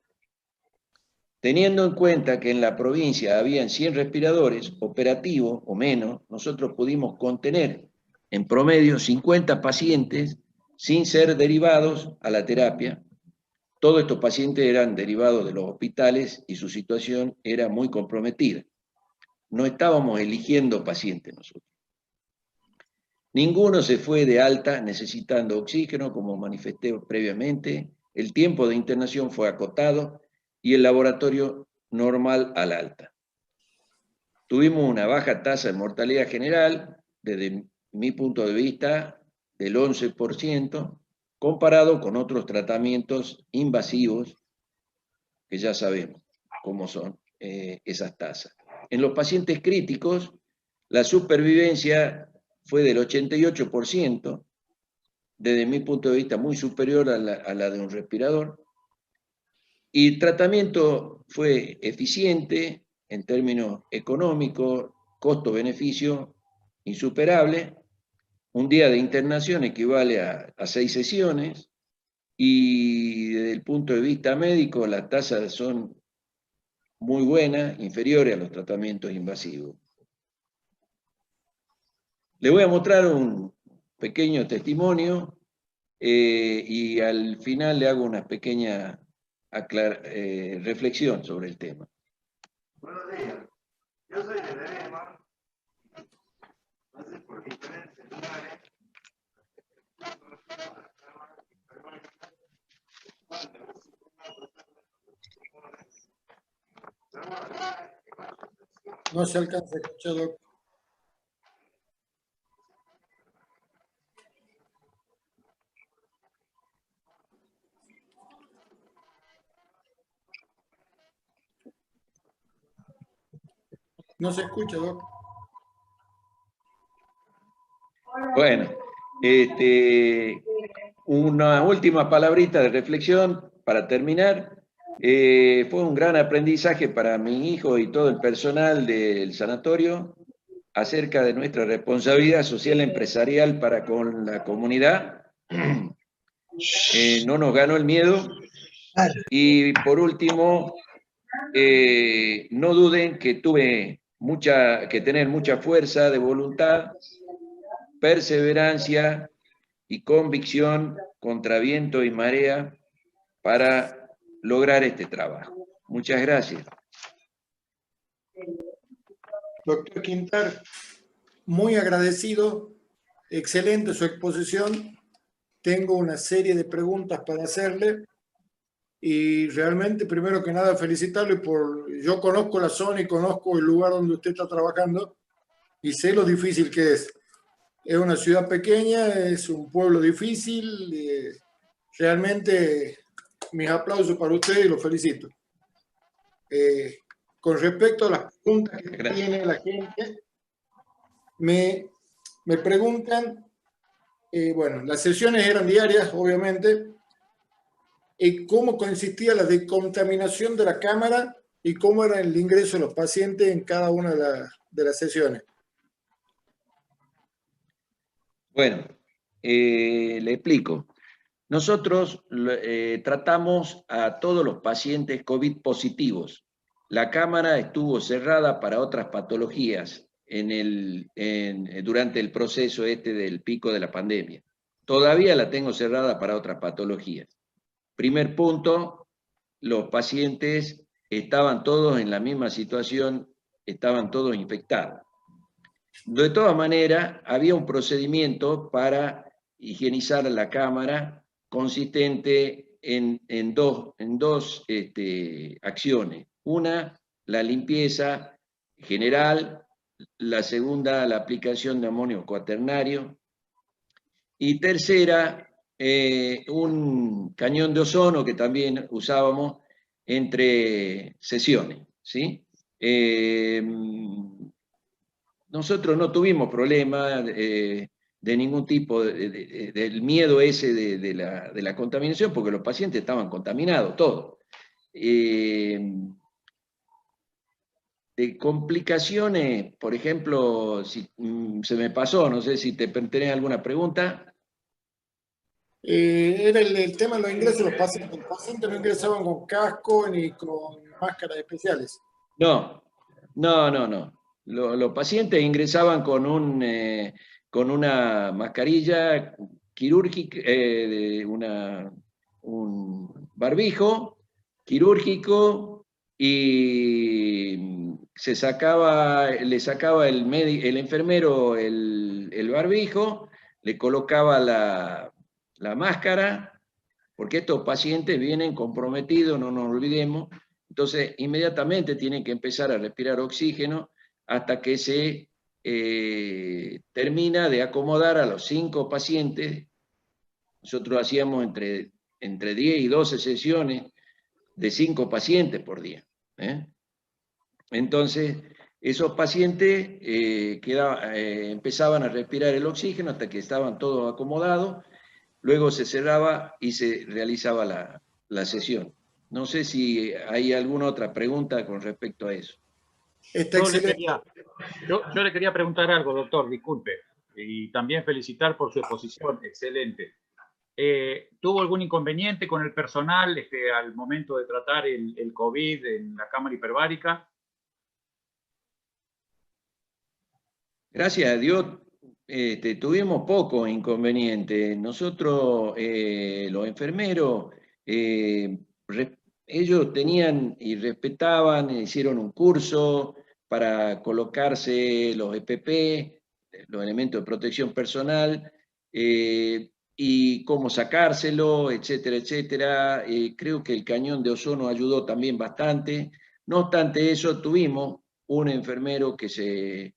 Teniendo en cuenta que en la provincia habían 100 respiradores operativos o menos, nosotros pudimos contener en promedio 50 pacientes sin ser derivados a la terapia. Todos estos pacientes eran derivados de los hospitales y su situación era muy comprometida. No estábamos eligiendo pacientes nosotros. Ninguno se fue de alta necesitando oxígeno, como manifesté previamente. El tiempo de internación fue acotado y el laboratorio normal al alta. Tuvimos una baja tasa de mortalidad general, desde mi punto de vista, del 11%, comparado con otros tratamientos invasivos, que ya sabemos cómo son esas tasas. En los pacientes críticos, la supervivencia fue del 88%, desde mi punto de vista muy superior a la de un respirador, y el tratamiento fue eficiente en términos económicos, costo-beneficio insuperable. Un día de internación equivale a 6 sesiones, y desde el punto de vista médico las tasas son muy buenas, inferiores a los tratamientos invasivos. Le voy a mostrar un pequeño testimonio y al final le hago una pequeña reflexión sobre el tema.
Buenos días, yo soy de Berema, entonces por diferentes lugares,
No se alcanza a escuchar, doctor. No se escucha, doctor.
Bueno, una última palabrita de reflexión para terminar. Fue un gran aprendizaje para mi hijo y todo el personal del sanatorio acerca de nuestra responsabilidad social empresarial para con la comunidad. No nos ganó el miedo. Y por último, no duden que tuve que tener mucha fuerza de voluntad, perseverancia y convicción contra viento y marea para lograr este trabajo. Muchas gracias.
Doctor Quintar, muy agradecido excelente su exposición. Tengo una serie de preguntas para hacerle y realmente, primero que nada, felicitarle por... Yo conozco la zona y conozco el lugar donde usted está trabajando y sé lo difícil que es. Es una ciudad pequeña, es un pueblo difícil. Realmente, mis aplausos para usted y lo felicito. Con respecto a las preguntas que tiene la gente, me preguntan, bueno, las sesiones eran diarias, obviamente, cómo consistía la decontaminación de la cámara y cómo era el ingreso de los pacientes en cada una de las sesiones.
Bueno, le explico. Nosotros tratamos a todos los pacientes COVID positivos. La cámara estuvo cerrada para otras patologías durante el proceso del pico de la pandemia. Todavía la tengo cerrada para otras patologías. Primer punto, los pacientes estaban todos en la misma situación, estaban todos infectados. De todas maneras, había un procedimiento para higienizar la cámara consistente en dos acciones. Una, la limpieza general; la segunda, la aplicación de amonio cuaternario; y tercera, un cañón de ozono que también usábamos entre sesiones, ¿sí? Nosotros no tuvimos problema de ningún tipo del miedo ese de la contaminación, porque los pacientes estaban contaminados, todos. De complicaciones, por ejemplo, si, se me pasó, no sé si tenés alguna pregunta.
Era el tema de los ingresos de los pacientes. Los pacientes no ingresaban con casco ni con máscaras especiales.
No. Los pacientes ingresaban con una mascarilla quirúrgica, un barbijo quirúrgico, y le sacaba el enfermero el barbijo, le colocaba la máscara, porque estos pacientes vienen comprometidos, no nos olvidemos. Entonces, inmediatamente tienen que empezar a respirar oxígeno hasta que se termina de acomodar a los 5 pacientes. Nosotros hacíamos entre 10 y 12 sesiones de 5 pacientes por día. Entonces, esos pacientes empezaban a respirar el oxígeno hasta que estaban todos acomodados. Luego se cerraba y se realizaba la sesión. No sé si hay alguna otra pregunta con respecto a eso.
Yo le quería preguntar algo, doctor, disculpe, y también felicitar por su exposición, excelente. ¿Tuvo algún inconveniente con el personal al momento de tratar el COVID en la cámara hiperbárica?
Gracias a Dios, tuvimos pocos inconvenientes. Nosotros, los enfermeros, ellos tenían y respetaban, hicieron un curso para colocarse los EPP, los elementos de protección personal, y cómo sacárselo, etcétera, etcétera. Creo que el cañón de ozono ayudó también bastante. No obstante eso, tuvimos un enfermero que se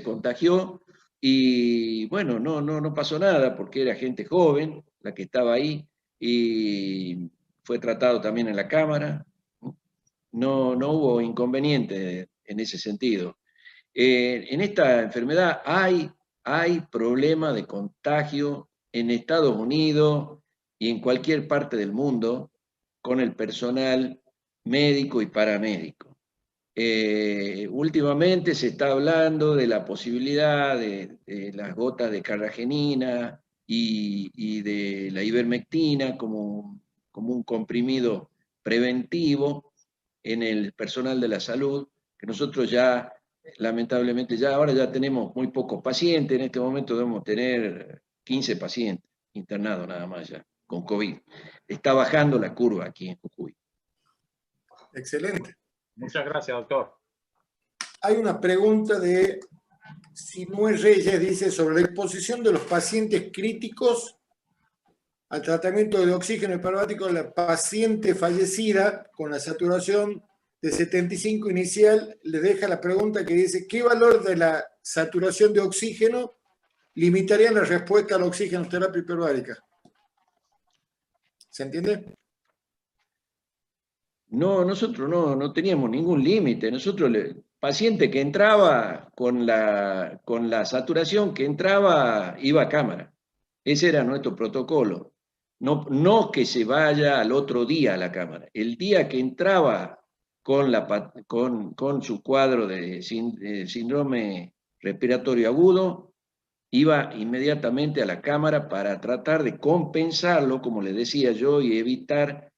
contagió, y bueno, no pasó nada porque era gente joven la que estaba ahí, y fue tratado también en la cámara. No hubo inconveniente en ese sentido. En esta enfermedad hay problema de contagio en Estados Unidos y en cualquier parte del mundo con el personal médico y paramédico. Últimamente se está hablando de la posibilidad de las gotas de carragenina y de la ivermectina como un comprimido preventivo en el personal de la salud, que nosotros ya, lamentablemente, ahora ya tenemos muy pocos pacientes. En este momento debemos tener 15 pacientes internados nada más ya con COVID. Está bajando la curva aquí en Jujuy.
Excelente.
Muchas gracias, doctor.
Hay una pregunta de Sinue Reyes dice sobre la exposición de los pacientes críticos al tratamiento de oxígeno hiperbárico de la paciente fallecida con la saturación de 75 inicial. Le deja la pregunta que dice: ¿qué valor de la saturación de oxígeno limitaría la respuesta a la oxigenoterapia hiperbárica? ¿Se entiende?
No, nosotros no teníamos ningún límite. Nosotros, paciente que entraba con la saturación que entraba, iba a cámara. Ese era nuestro protocolo. No que se vaya al otro día a la cámara. El día que entraba con su cuadro de síndrome respiratorio agudo, iba inmediatamente a la cámara para tratar de compensarlo, como le decía yo, y evitar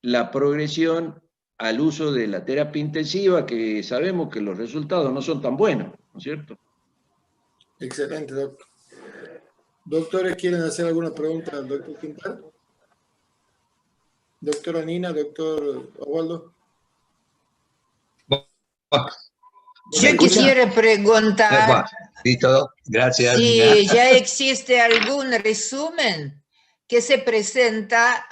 la progresión al uso de la terapia intensiva, que sabemos que los resultados no son tan buenos, ¿no es cierto?
Excelente, doctor. ¿Doctores quieren hacer alguna pregunta al doctor Quintal? Doctora Nina, doctor Osvaldo.
Yo quisiera preguntar
Listo, gracias.
si ya existe algún resumen que se presenta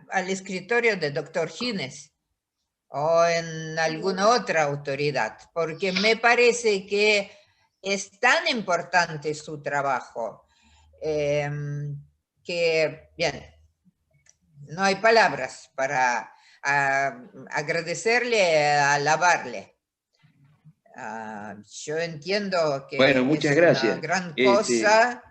al escritorio del doctor Gines o en alguna otra autoridad, porque me parece que es tan importante su trabajo que, bien, no hay palabras para agradecerle, alabarle. Yo entiendo que
bueno, muchas
es
gracias.
una gran cosa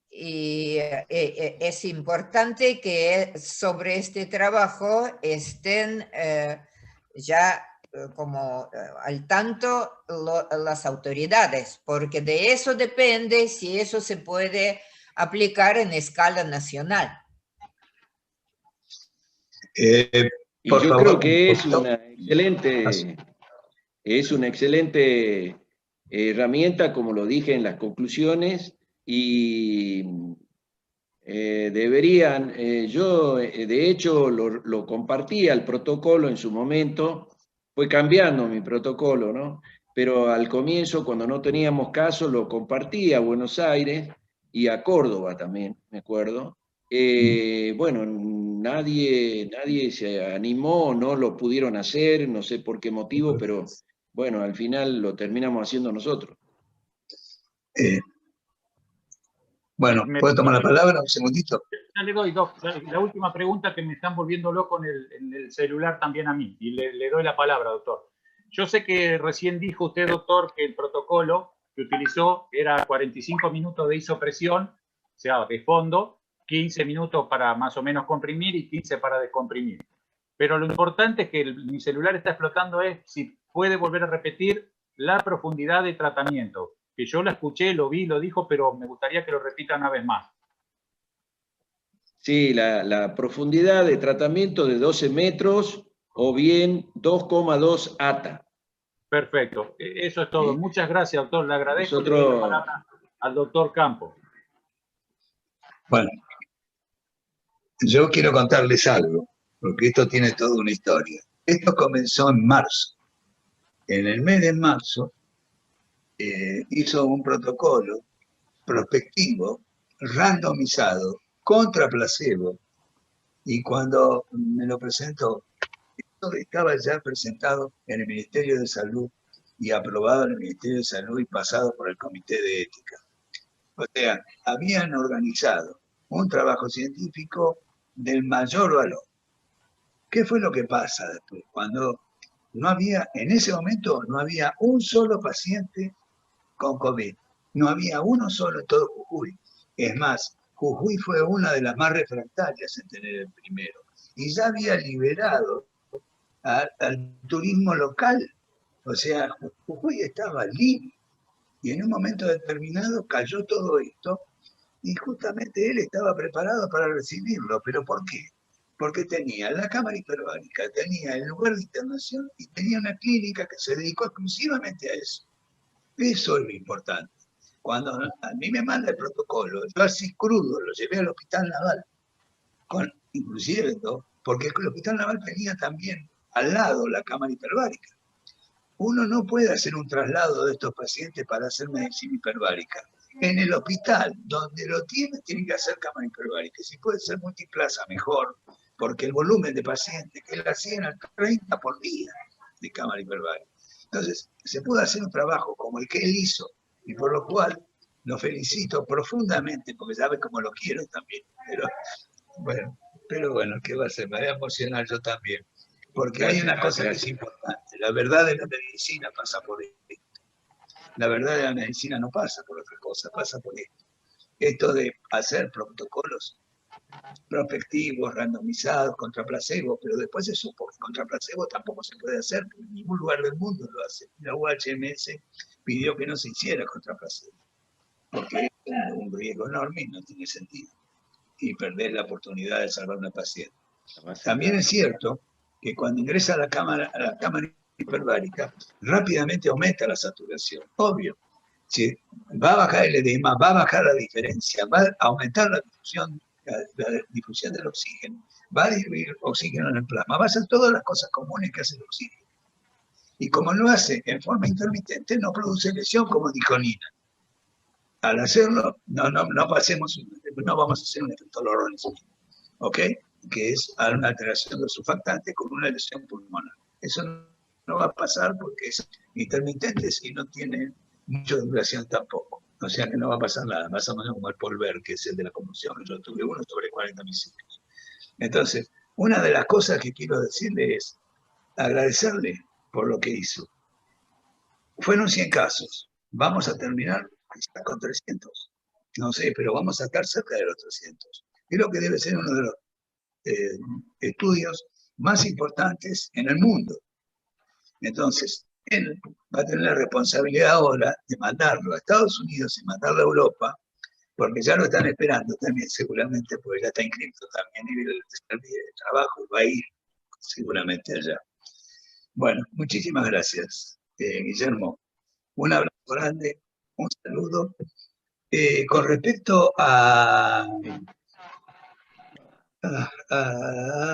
y es importante que sobre este trabajo estén ya como al tanto las autoridades, porque de eso depende si eso se puede aplicar en escala nacional.
Y yo creo que es una excelente herramienta, como lo dije en las conclusiones, y deberían, yo de hecho lo compartí al protocolo en su momento, fue cambiando mi protocolo, ¿no? Pero al comienzo, cuando no teníamos caso, lo compartí a Buenos Aires y a Córdoba también, me acuerdo. Bueno, nadie se animó, no lo pudieron hacer, no sé por qué motivo, pero bueno, al final lo terminamos haciendo nosotros.
Bueno, ¿puedo tomar la palabra un segundito?
Ya le doy, Doc, la última pregunta, que me están volviendo loco en el celular también a mí, y le doy la palabra, doctor. Yo sé que recién dijo usted, doctor, que el protocolo que utilizó era 45 minutos de isopresión, o sea, de fondo, 15 minutos para más o menos comprimir y 15 para descomprimir. Pero lo importante es que mi celular está explotando, es si puede volver a repetir la profundidad de tratamiento, que yo la escuché, lo vi, lo dijo, pero me gustaría que lo repita una vez más.
Sí, la profundidad de tratamiento de 12 metros o bien 2,2 ATA.
Perfecto, eso es todo. Muchas gracias, doctor. Le agradezco. Le doy la palabra al doctor Campo.
Bueno, yo quiero contarles algo, porque esto tiene toda una historia. Esto comenzó en marzo. En el mes de marzo hizo un protocolo prospectivo, randomizado, contra placebo, y cuando me lo presentó, esto estaba ya presentado en el Ministerio de Salud y aprobado en el Ministerio de Salud y pasado por el Comité de Ética. O sea, habían organizado un trabajo científico del mayor valor. ¿Qué fue lo que pasa después? Cuando no había, en ese momento no había un solo paciente con COVID. No había uno solo en todo Jujuy. Es más, Jujuy fue una de las más refractarias en tener el primero. Y ya había liberado al turismo local. O sea, Jujuy estaba libre. Y en un momento determinado cayó todo esto. Y justamente él estaba preparado para recibirlo. ¿Pero por qué? Porque tenía la cámara hiperbárica, tenía el lugar de internación y tenía una clínica que se dedicó exclusivamente a eso. Eso es lo importante. Cuando a mí me manda el protocolo, yo así crudo lo llevé al Hospital Naval, inclusive, porque el Hospital Naval tenía también al lado la cámara hiperbárica. uno no puede hacer un traslado de estos pacientes para hacer medicina hiperbárica. En el hospital, donde lo tiene que hacer cámara hiperbárica. Si puede ser multiplaza, mejor, porque el volumen de pacientes que la hacían al 30 por día de cámara hiperbárica. Entonces, se puede hacer un trabajo como el que él hizo, y por lo cual lo felicito profundamente, porque sabe cómo lo quiero también. Pero bueno, ¿qué va a ser? Me voy a emocionar yo también. Porque hay una cosa que es importante. La verdad de la medicina pasa por esto. La verdad de la medicina no pasa por otra cosa, pasa por esto. Esto de hacer protocolos prospectivos, randomizados, contra placebo, pero después se supo que contra placebo tampoco se puede hacer, porque en ningún lugar del mundo lo hace. La UHMS pidió que no se hiciera contra placebo, porque es un riesgo enorme y no tiene sentido. Y perder la oportunidad de salvar a una paciente. También es cierto que cuando ingresa a la cámara hiperbárica, rápidamente aumenta la saturación, obvio. Si va a bajar el edema, va a bajar la diferencia, va a aumentar la difusión del oxígeno, va a diluir oxígeno en el plasma, va a hacer todas las cosas comunes que hace el oxígeno. Y como lo hace en forma intermitente, no produce lesión, como dijo Nina. Al hacerlo, no vamos a hacer un efecto Lorentz, ¿ok? Que es una alteración del surfactante con una lesión pulmonar. Eso no va a pasar porque es intermitente y no tiene mucha duración tampoco. O sea que no va a pasar nada, más o menos como el Polver, que es el de la conmoción. Yo tuve uno sobre 40 milímetros. Entonces, una de las cosas que quiero decirle es agradecerle por lo que hizo. Fueron 100 casos. Vamos a terminar con 300. No sé, pero vamos a estar cerca de los 300. Creo que debe ser uno de los estudios más importantes en el mundo. Entonces, él va a tener la responsabilidad ahora de mandarlo a Estados Unidos y mandarlo a Europa, porque ya lo están esperando también, seguramente, porque ya está inscrito también y el trabajo va a ir seguramente allá. Bueno, muchísimas gracias, Guillermo. Un abrazo grande, un saludo. Con respecto a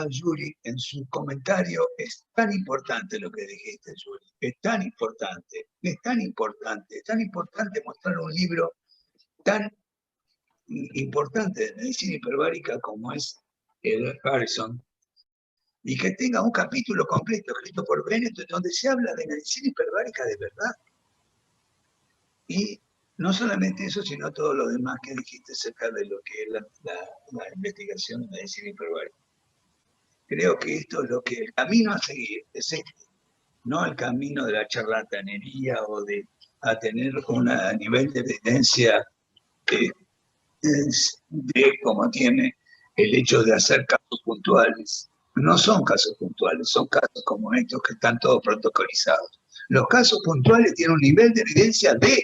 Yuri, en su comentario, es tan importante lo que dijiste, Yuri, es tan importante mostrar un libro tan importante de medicina hiperbárica como es el Harrison, y que tenga un capítulo completo escrito por Bennett donde se habla de medicina hiperbárica de verdad. Y no solamente eso, sino todo lo demás que dijiste acerca de lo que es la investigación en medicina hiperbárica. Creo que esto es lo que el camino a seguir es este, no el camino de la charlatanería o de a tener un nivel de evidencia de como tiene el hecho de hacer casos puntuales. No son casos puntuales, son casos como estos que están todos protocolizados. Los casos puntuales tienen un nivel de evidencia D.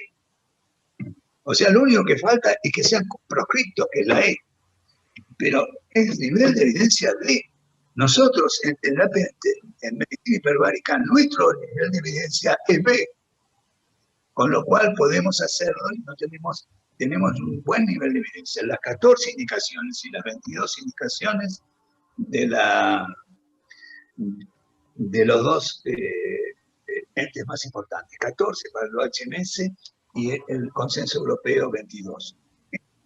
O sea, lo único que falta es que sean proscriptos, que es la E. Pero es nivel de evidencia D. Nosotros en medicina hiperbárica, nuestro nivel de evidencia es B. Con lo cual podemos hacerlo y no tenemos un buen nivel de evidencia. Las 14 indicaciones y las 22 indicaciones de los dos entes más importantes, 14 para el OHMS y el Consenso Europeo 22.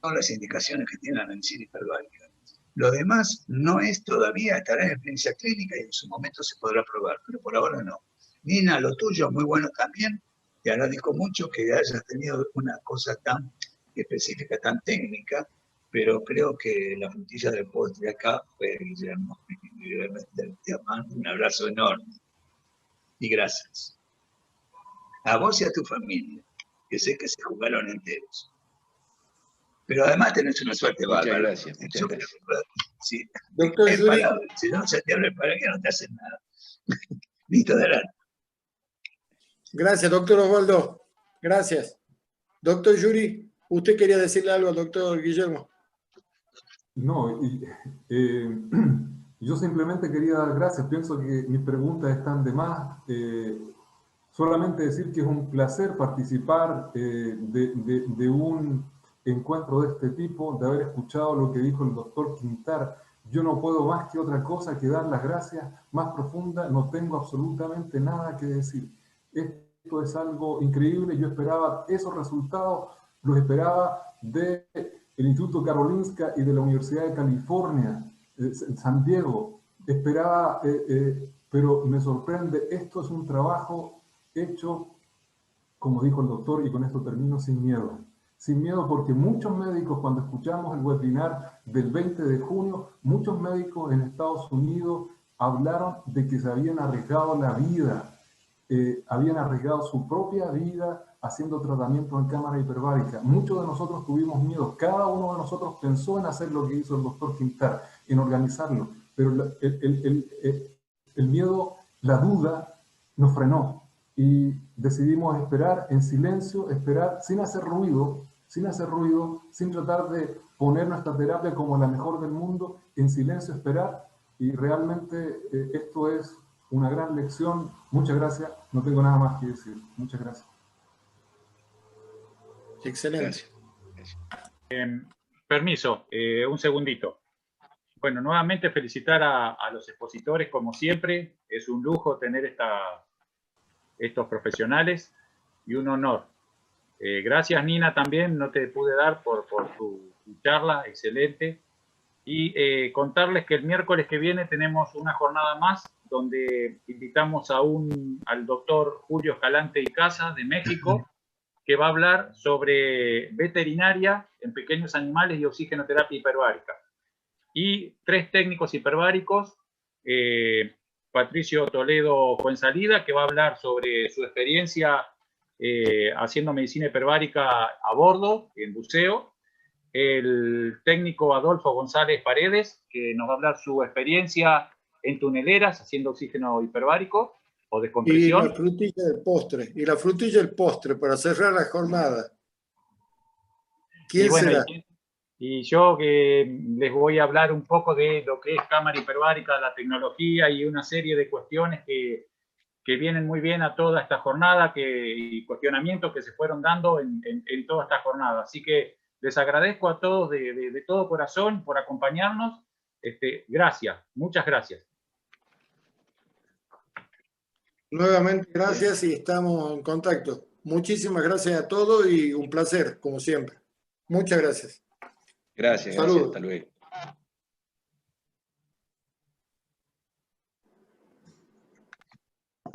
Son las indicaciones que tiene la medicina hiperbárica. Lo demás no es todavía, estará en experiencia clínica y en su momento se podrá probar, pero por ahora no. Nina, lo tuyo muy bueno también. Te agradezco mucho que hayas tenido una cosa tan específica, tan técnica, pero creo que la frutilla del postre acá fue Guillermo. Te mando un abrazo enorme. Y gracias. A vos y a tu familia, que sé que se jugaron enteros. Pero además tenés una suerte bárbara.
Muchas gracias.
Sí.
Doctor Yuri.
Si no se te abre para que no te hacen nada. Listo, adelante.
Gracias, doctor Osvaldo. Gracias. Doctor Yuri, ¿usted quería decirle algo al doctor Guillermo?
No, yo simplemente quería dar gracias. Pienso que mis preguntas están de más. Solamente decir que es un placer participar de un encuentro de este tipo, de haber escuchado lo que dijo el doctor Quintar. Yo no puedo más que otra cosa que dar las gracias más profundas. No tengo absolutamente nada que decir. Esto es algo increíble. Yo esperaba esos resultados, los esperaba del Instituto Karolinska y de la Universidad de California, San Diego. Esperaba, pero me sorprende, esto es un trabajo hecho, como dijo el doctor, y con esto termino, sin miedo. Sin miedo, porque muchos médicos, cuando escuchamos el webinar del 20 de junio, muchos médicos en Estados Unidos hablaron de que se habían arriesgado la vida, habían arriesgado su propia vida haciendo tratamiento en cámara hiperbárica. Muchos de nosotros tuvimos miedo, cada uno de nosotros pensó en hacer lo que hizo el doctor Quintar, en organizarlo, pero el miedo, la duda, nos frenó y decidimos esperar en silencio, esperar sin hacer ruido, sin tratar de poner nuestra terapia como la mejor del mundo, en silencio esperar, y realmente esto es una gran lección. Muchas gracias, no tengo nada más que decir. Muchas gracias.
Excelente.
Permiso, un segundito. Bueno, nuevamente felicitar a los expositores, como siempre. Es un lujo tener estos profesionales y un honor. Gracias, Nina, también, no te pude dar por tu charla, excelente. Y contarles que el miércoles que viene tenemos una jornada más donde invitamos al doctor Julio Escalante y Casa de México, que va a hablar sobre veterinaria en pequeños animales y oxigenoterapia hiperbárica. Y 3 técnicos hiperbáricos, Patricio Toledo Fuensalida, que va a hablar sobre su experiencia haciendo medicina hiperbárica a bordo, en buceo, el técnico Adolfo González Paredes, que nos va a hablar su experiencia en tuneleras haciendo oxígeno hiperbárico o descompresión.
Y la frutilla del postre, para cerrar la jornada. ¿Quién será?
Y yo que les voy a hablar un poco de lo que es cámara hiperbárica, la tecnología y una serie de cuestiones que vienen muy bien a toda esta jornada y cuestionamientos que se fueron dando en toda esta jornada. Así que les agradezco a todos de todo corazón por acompañarnos. Gracias, muchas gracias.
Nuevamente, gracias y estamos en contacto. Muchísimas gracias a todos y un placer, como siempre. Muchas gracias.
Gracias,
Saludos.
hasta luego.